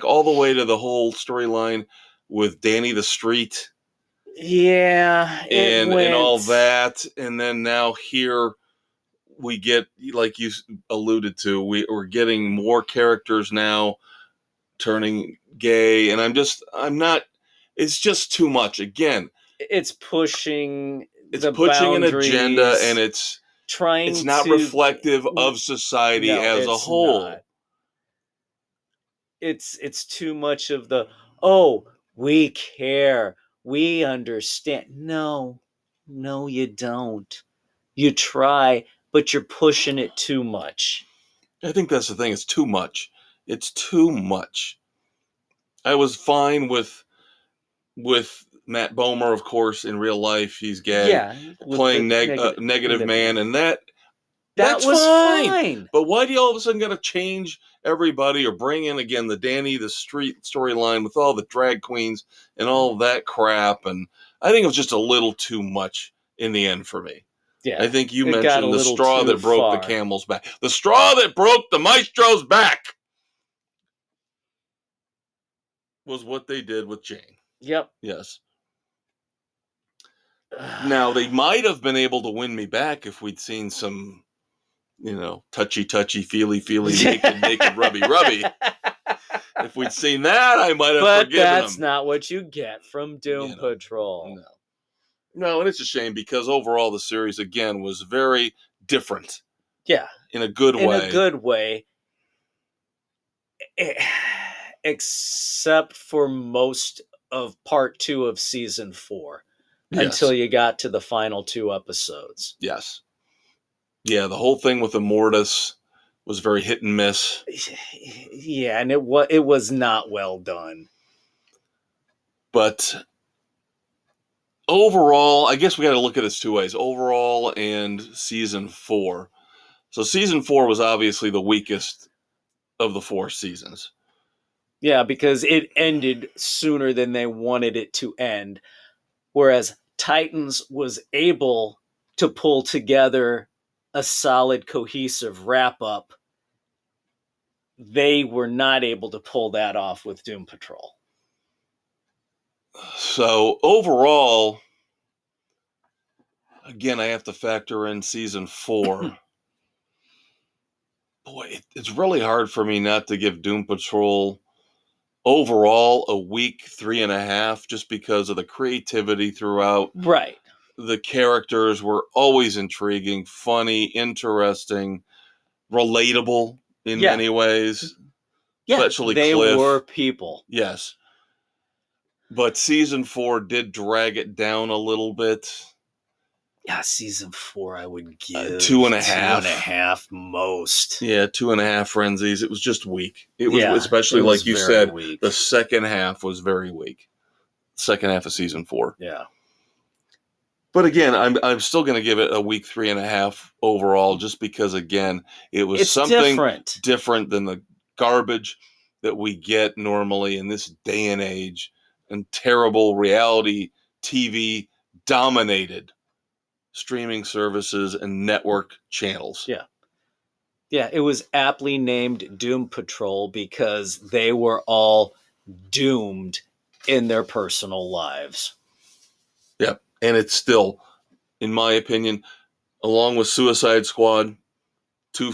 all the way to the whole storyline with Danny the Street. Yeah, and all that, and then now here we get, like you alluded to, we're getting more characters now turning gay, and I'm not. It's just too much. Again, it's pushing an agenda, and it's not reflective of society as a whole. Not. It's too much of the we care, we understand. No, you don't. You try, but you're pushing it too much. I think that's the thing. It's too much. It's too much. I was fine with Matt Bomer, of course, in real life. He's gay. Yeah, playing negative man, and that's was fine. But why do you all of a sudden got to change everybody or bring in again the Danny the Street storyline with all the drag queens and all that crap? And I think it was just a little too much in the end for me. Yeah, I think you mentioned the straw that broke the camel's back. The straw that broke the maestro's back was what they did with Jane. Yep. Yes. Now, they might have been able to win me back if we'd seen some, touchy, feely, naked, rubby. If we'd seen that, I might have forgiven them. But that's not what you get from Doom Patrol. No, and it's a shame because overall the series, again, was very different. Yeah. In a good way. In a good way. Except for most of part 2 of season 4. Yes. Until you got to the final 2 episodes. Yes. Yeah, the whole thing with Immortus was very hit and miss. Yeah, and it was not well done. But overall, I guess we got to look at this 2 ways. Overall and season 4. So season 4 was obviously the weakest of the 4 seasons. Yeah, because it ended sooner than they wanted it to end. Whereas Titans was able to pull together a solid, cohesive wrap-up. They were not able to pull that off with Doom Patrol. So overall, again, I have to factor in season 4. Boy, it's really hard for me not to give Doom Patrol overall a weak 3.5 just because of the creativity throughout. Right. The characters were always intriguing, funny, interesting, relatable in many ways. Yeah, especially they Cliff. Were people. Yes. But season 4 did drag it down a little bit. Yeah, season 4 I would give 2.5. 2.5 most. Yeah, 2.5 frenzies. It was just weak. It was especially like you said, weak. The second half was very weak. Second half of season 4. Yeah. But again, I'm still going to give it a weak 3.5 overall, just because again, it was It's something different. different than the garbage that we get normally in this day and age, and terrible reality TV dominated streaming services and network channels. Yeah. Yeah, it was aptly named Doom Patrol because they were all doomed in their personal lives. Yep. And it's still, in my opinion, along with Suicide Squad, two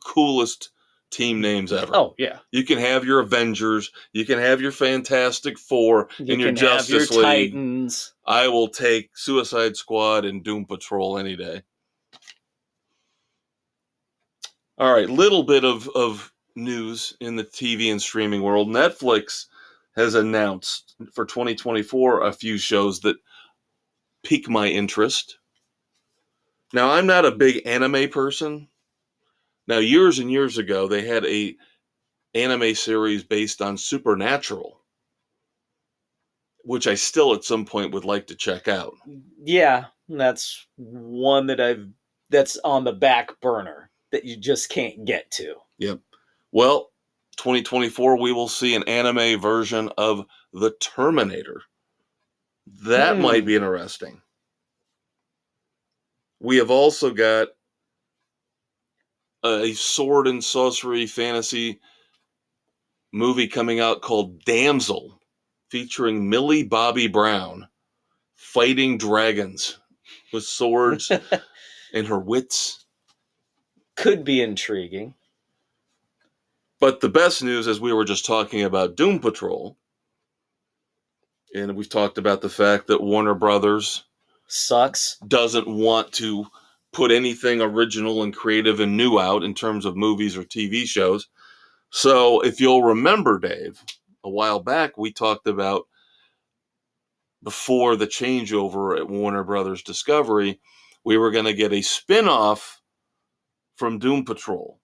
coolest team names ever. Oh, yeah. You can have your Avengers, you can have your Fantastic Four, and your Justice League. Titans. I will take Suicide Squad and Doom Patrol any day. All right, little bit of news in the TV and streaming world. Netflix has announced for 2024 a few shows that pique my interest. Now, I'm not a big anime person. Now, years and years ago, they had a anime series based on Supernatural, which I still at some point would like to check out. Yeah, that's one that's on the back burner that you just can't get to. Yep. Well, 2024, we will see an anime version of The Terminator. That might be interesting. We have also got a sword and sorcery fantasy movie coming out called Damsel, featuring Millie Bobby Brown fighting dragons with swords and her wits. Could be intriguing. But the best news, as we were just talking about Doom Patrol, and we've talked about the fact that Warner Brothers sucks, doesn't want to put anything original and creative and new out in terms of movies or TV shows. So if you'll remember, Dave, a while back we talked about, before the changeover at Warner Brothers Discovery, we were going to get a spin-off from Doom Patrol,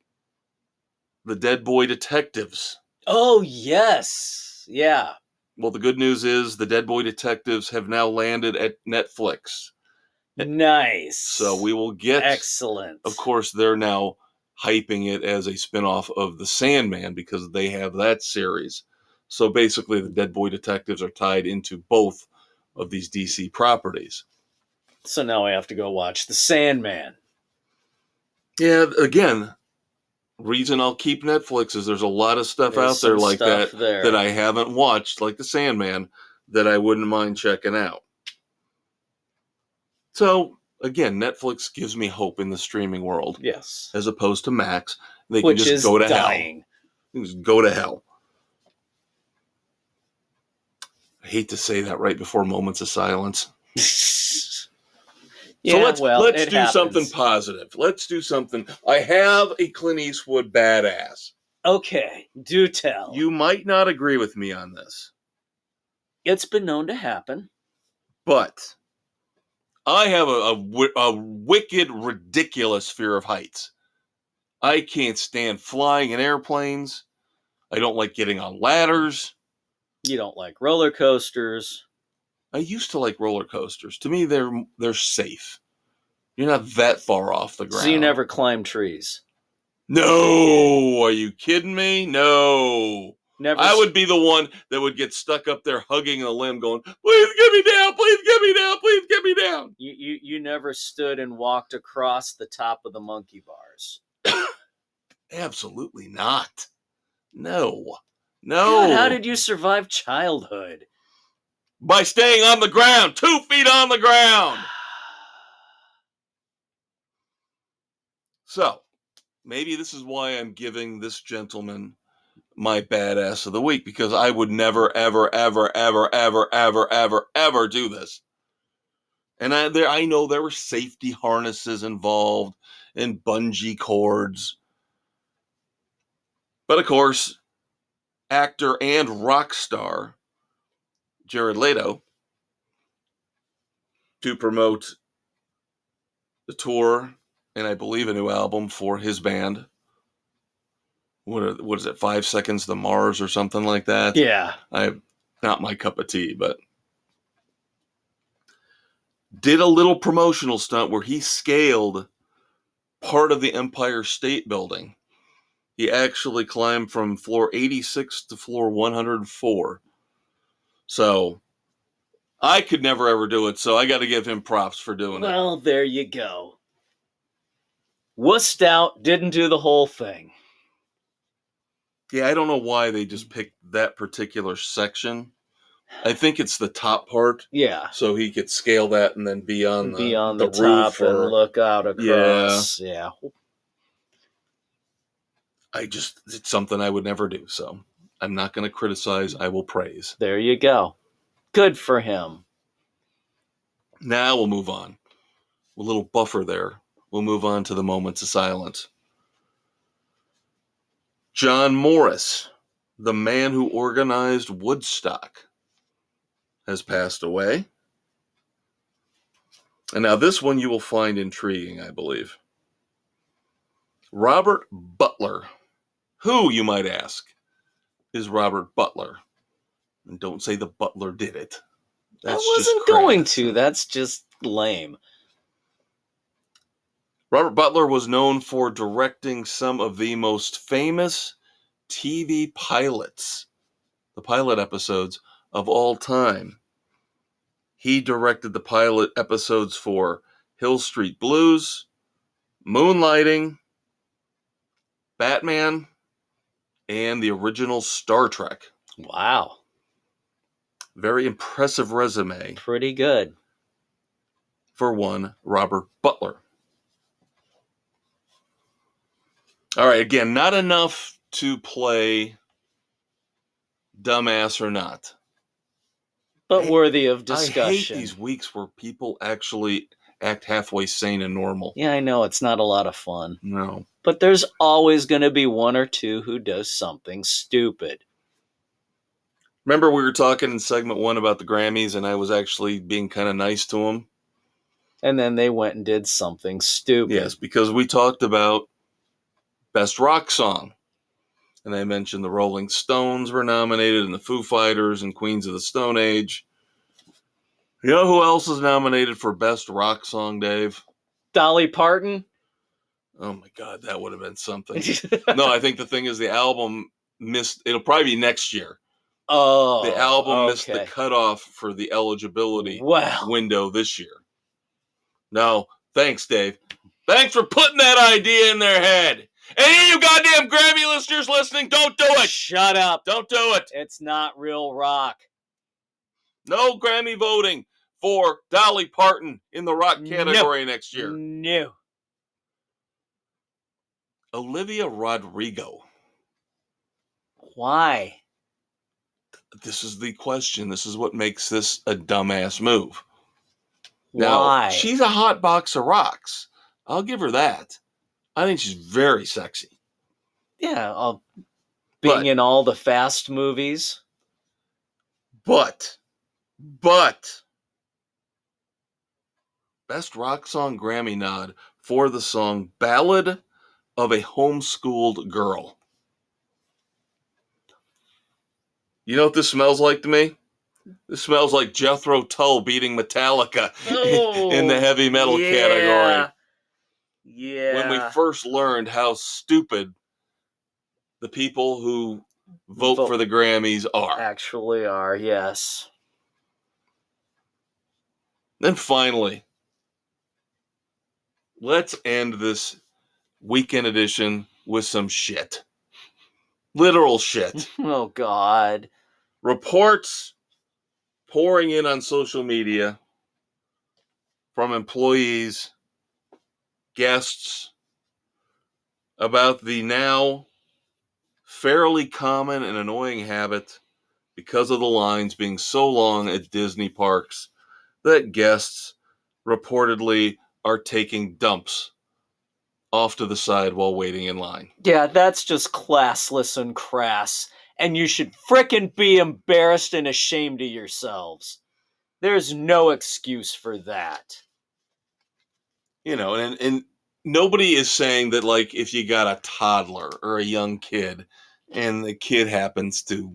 the Dead Boy Detectives. Oh, yes. Yeah. Well, the good news is the Dead Boy Detectives have now landed at Netflix. Nice. So we will get... Excellent. Of course, they're now hyping it as a spin-off of The Sandman because they have that series. So basically, the Dead Boy Detectives are tied into both of these DC properties. So now I have to go watch The Sandman. Yeah, again, reason I'll keep Netflix is there's a lot of stuff out there like that I haven't watched, like The Sandman, that I wouldn't mind checking out. So, again, Netflix gives me hope in the streaming world. Yes. As opposed to Max. They can just go to dying. hell. Just go to hell. I hate to say that right before moments of silence. Yeah, so let's do something positive. Let's do something. I have a Clint Eastwood badass. Okay, do tell. You might not agree with me on this. It's been known to happen. But I have a wicked, ridiculous fear of heights. I can't stand flying in airplanes. I don't like getting on ladders. You don't like roller coasters. I used to like roller coasters. To me, they're safe. You're not that far off the ground. So you never climb trees? No! Are you kidding me? No. Never. I would be the one that would get stuck up there hugging a limb going, please get me down, please get me down, please get me down. You never stood and walked across the top of the monkey bars? Absolutely not. No. God, how did you survive childhood? By staying on the ground, 2 feet on the ground. So, maybe this is why I'm giving this gentleman my badass of the week, because I would never, ever, ever, ever, ever, ever, ever, ever do this. And I know there were safety harnesses involved and bungee cords. But of course, actor and rock star Jared Leto, to promote the tour and I believe a new album for his band. What is it, 5 Seconds to Mars or something like that? Yeah. Not my cup of tea, but did a little promotional stunt where he scaled part of the Empire State Building. He actually climbed from floor 86 to floor 104. So I could never ever do it, so I got to give him props for doing it. Well, there you go. Wussed out, didn't do the whole thing. Yeah, I don't know why they just picked that particular section. I think it's the top part. Yeah. So he could scale that and then be on the roof top and or look out across. Yeah. it's something I would never do. So I'm not going to criticize. I will praise. There you go. Good for him. Now we'll move on. A little buffer there. We'll move on to the moments of silence. John Morris, the man who organized Woodstock, has passed away. And now this one you will find intriguing, I believe. Robert Butler. Who, you might ask, is Robert Butler? And don't say the butler did it. I wasn't going to. That's just lame. Robert Butler was known for directing some of the most famous TV pilots, the pilot episodes of all time. He directed the pilot episodes for Hill Street Blues, Moonlighting, Batman, and the original Star Trek. Wow. Very impressive resume. Pretty good. For one, Robert Butler. All right, again, not enough to play dumbass or not. But worthy of discussion. I hate these weeks where people actually act halfway sane and normal. Yeah, I know. It's not a lot of fun. No. But there's always going to be one or two who does something stupid. Remember we were talking in segment 1 about the Grammys and I was actually being kind of nice to them? And then they went and did something stupid. Yes, because we talked about Best Rock Song. And I mentioned the Rolling Stones were nominated and the Foo Fighters and Queens of the Stone Age. You know who else is nominated for Best Rock Song, Dave? Dolly Parton? Oh my God, that would have been something. No, I think the thing is the album missed, it'll probably be next year. Oh, the album missed the cutoff for the eligibility window this year. No, thanks, Dave. Thanks for putting that idea in their head. Any of you goddamn Grammy listeners listening, don't do it. Shut up. Don't do it. It's not real rock. No Grammy voting for Dolly Parton in the rock category next year. No. Olivia Rodrigo. Why? This is the question. This is what makes this a dumbass move. Why? Now, she's a hot box of rocks. I'll give her that. I think she's very sexy. Yeah, being in all the Fast movies. But, Best Rock Song Grammy nod for the song Ballad of a Homeschooled Girl. You know what this smells like to me? This smells like Jethro Tull beating Metallica in the heavy metal category. Yeah. When we first learned how stupid the people who vote for the Grammys are. Actually are, yes. Then finally, let's end this weekend edition with some shit. Literal shit. Oh, God. Reports pouring in on social media from employees, guests, about the now fairly common and annoying habit, because of the lines being so long at Disney parks, that guests reportedly are taking dumps off to the side while waiting in line. Yeah, that's just classless and crass. And you should frickin' be embarrassed and ashamed of yourselves. There's no excuse for that. You know, and nobody is saying that, like, if you got a toddler or a young kid and the kid happens to...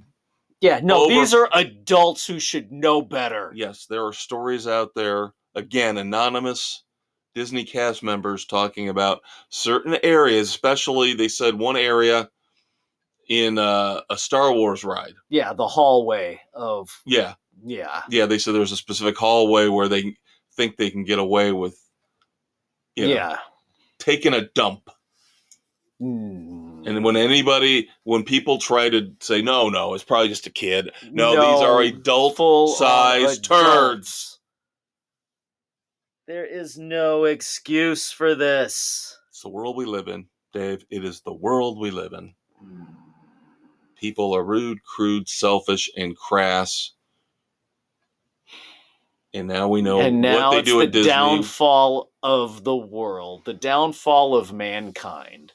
Yeah, no, these are adults who should know better. Yes, there are stories out there Again, anonymous Disney cast members talking about certain areas, especially they said one area in a Star Wars ride. Yeah, the hallway of. Yeah. Yeah. Yeah, they said there's a specific hallway where they think they can get away with, taking a dump. And when people try to say, no, it's probably just a kid. No, these are adult-sized turds. There is no excuse for this. It's the world we live in, Dave. It is the world we live in. People are rude, crude, selfish, and crass. And now we know what they do at Disney. The downfall of the world, the downfall of mankind.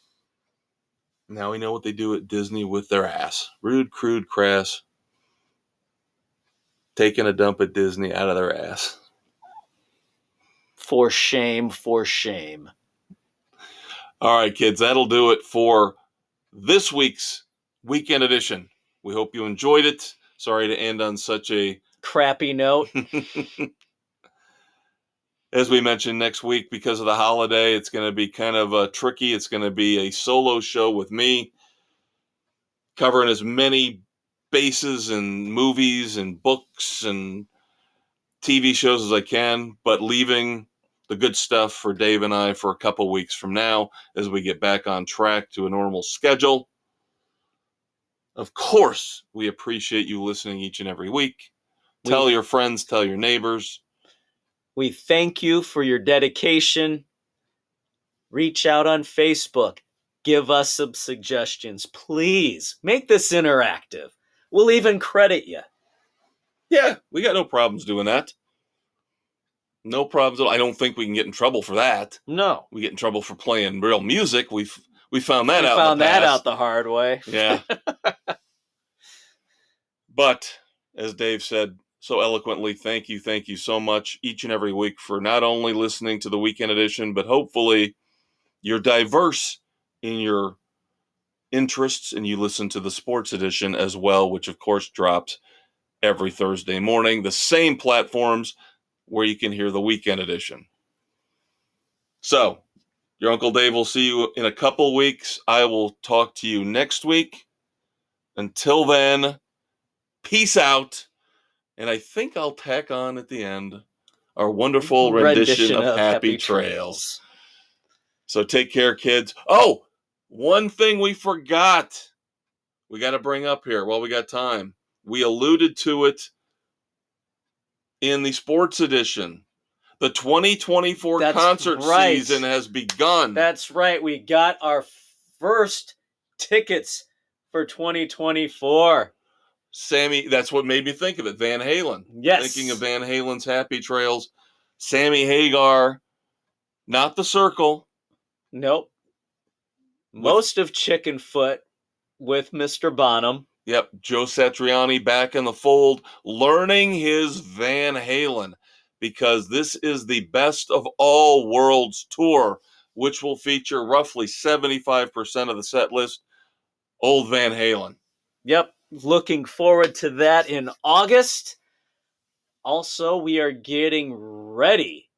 Now we know what they do at Disney with their ass. Rude, crude, crass. Taking a dump at Disney out of their ass. For shame, for shame. All right, kids, that'll do it for this week's Weekend Edition. We hope you enjoyed it. Sorry to end on such a crappy note. As we mentioned, next week, because of the holiday, it's going to be kind of tricky. It's going to be a solo show with me, covering as many bases and movies and books and TV shows as I can, but leaving the good stuff for Dave and I for a couple weeks from now as we get back on track to a normal schedule. Of course, we appreciate you listening each and every week. Tell your friends, tell your neighbors. We thank you for your dedication. Reach out on Facebook. Give us some suggestions. Please make this interactive. We'll even credit you. Yeah, we got no problems doing that. No problems at all. I don't think we can get in trouble for that. No. We get in trouble for playing real music. We found that out. We found that out the hard way. Yeah. But, as Dave said so eloquently, thank you so much each and every week for not only listening to the Weekend Edition, but hopefully you're diverse in your interests and you listen to the Sports Edition as well, which of course drops every Thursday morning. The same platforms where you can hear the Weekend Edition. So, your Uncle Dave will see you in a couple weeks. I will talk to you next week. Until then, peace out. And I think I'll tack on at the end our wonderful rendition of Happy Trails. So take care, kids. Oh, one thing we forgot. We got to bring up here while we got time. We alluded to it in the Sports Edition. The 2024 concert season has begun. That's right. We got our first tickets for 2024. Sammy, that's what made me think of it. Van Halen. Yes. Thinking of Van Halen's Happy Trails. Sammy Hagar. Not the Circle. Nope. Most of Chickenfoot with Mr. Bonham. Yep. Joe Satriani back in the fold. Learning his Van Halen. Because this is the Best of All Worlds tour, which will feature roughly 75% of the set list. Old Van Halen. Yep. Looking forward to that in August. Also, we are getting ready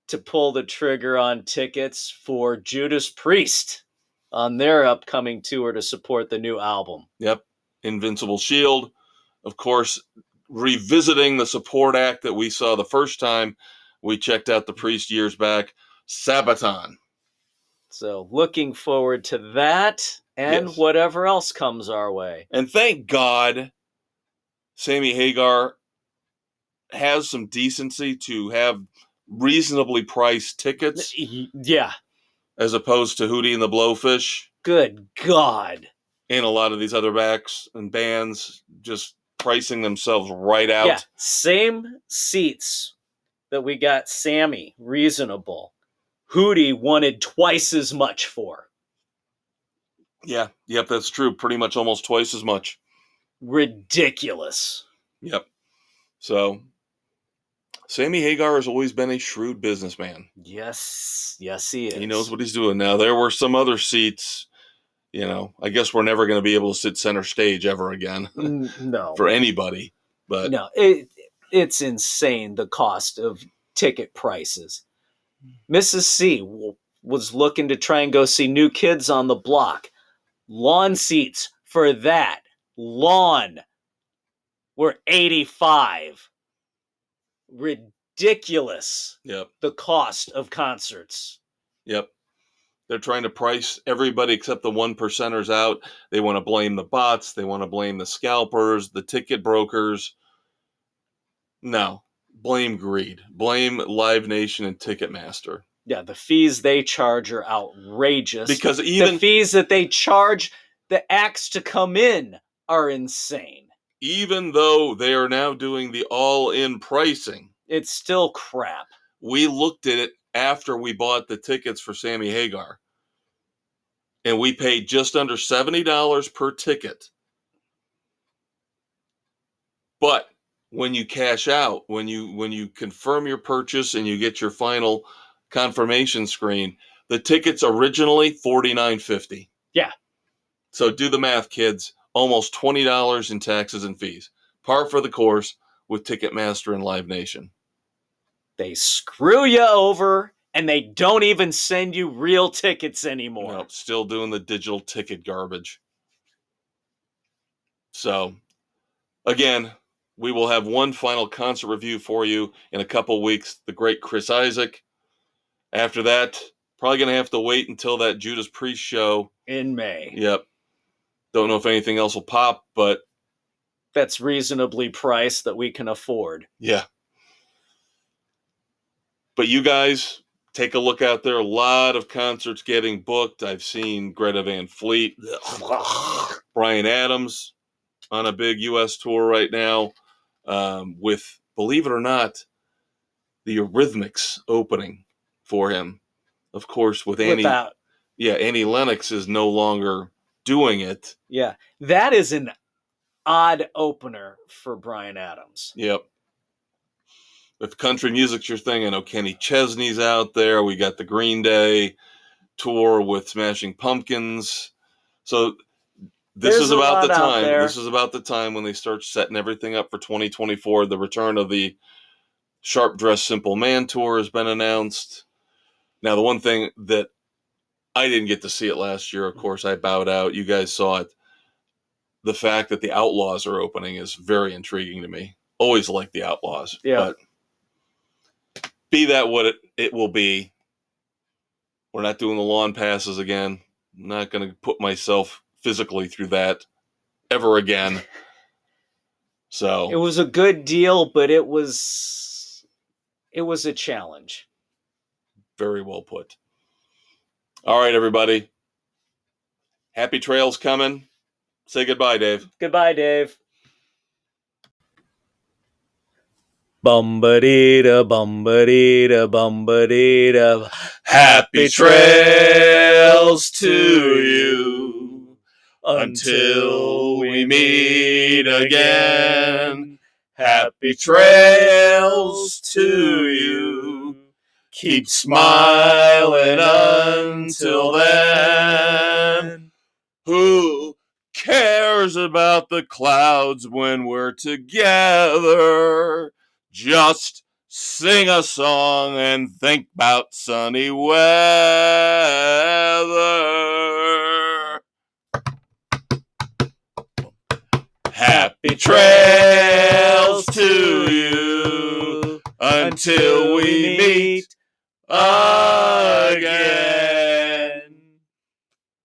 to pull the trigger on tickets for Judas Priest on their upcoming tour to support the new album. Yep. Invincible Shield. Of course, revisiting the support act that we saw the first time we checked out the Priest years back, Sabaton. So looking forward to that and whatever else comes our way. And thank God Sammy Hagar has some decency to have reasonably priced tickets. Yeah. As opposed to Hootie and the Blowfish. Good God. And a lot of these other acts and bands just pricing themselves right out. Yeah, same seats that we got Sammy, reasonable. Hootie wanted twice as much for. Yeah, yep, that's true. Pretty much almost twice as much. Ridiculous. Yep. So, Sammy Hagar has always been a shrewd businessman. Yes, he is. He knows what he's doing. Now, there were some other seats, I guess we're never going to be able to sit center stage ever again. No. For anybody. But no, it's insane, the cost of ticket prices. Mrs. C was looking to try and go see New Kids on the Block. Lawn seats for that lawn were $85. Ridiculous. Yep. The cost of concerts. Yep. They're trying to price everybody except the 1%ers out. They want to blame the bots. They want to blame the scalpers, the ticket brokers. No. Blame greed. Blame Live Nation and Ticketmaster. Yeah, the fees they charge are outrageous. Because even the fees that they charge the acts to come in are insane. Even though they are now doing the all-in pricing, it's still crap. We looked at it after we bought the tickets for Sammy Hagar, and we paid just under $70 per ticket. But when you cash out, when you confirm your purchase and you get your final confirmation screen, the ticket's originally $49.50. Yeah. So do the math, kids. Almost $20 in taxes and fees. Par for the course with Ticketmaster and Live Nation. They screw you over, and they don't even send you real tickets anymore. Nope, still doing the digital ticket garbage. So, again, we will have one final concert review for you in a couple weeks. The great Chris Isaak. After that, probably going to have to wait until that Judas Priest show. In May. Yep. Don't know if anything else will pop, but... that's reasonably priced that we can afford. Yeah. But you guys, take a look out there. A lot of concerts getting booked. I've seen Greta Van Fleet, Bryan Adams on a big U.S. tour right now with, believe it or not, the Eurythmics opening for him. Of course, with Annie Lennox is no longer doing it. Yeah, that is an odd opener for Bryan Adams. Yep. If country music's your thing, I know Kenny Chesney's out there. We got the Green Day tour with Smashing Pumpkins. So this is about the time. This is about the time when they start setting everything up for 2024. The return of the Sharp Dress Simple Man tour has been announced. Now, the one thing that I didn't get to see it last year, of course, I bowed out. You guys saw it. The fact that the Outlaws are opening is very intriguing to me. Always liked the Outlaws. Yeah. But be that what it will be. We're not doing the lawn passes again. I'm not going to put myself physically through that ever again. So it was a good deal, but it was a challenge. Very well put. All right, everybody. Happy trails coming. Say goodbye, Dave. Goodbye, Dave. Bum-ba-dee-da, bum-ba-dee-da, bum-ba-dee-da. Happy trails to you until we meet again. Happy trails to you. Keep smiling until then. Who cares about the clouds when we're together? Just sing a song and think about sunny weather. Happy trails to you until we meet again.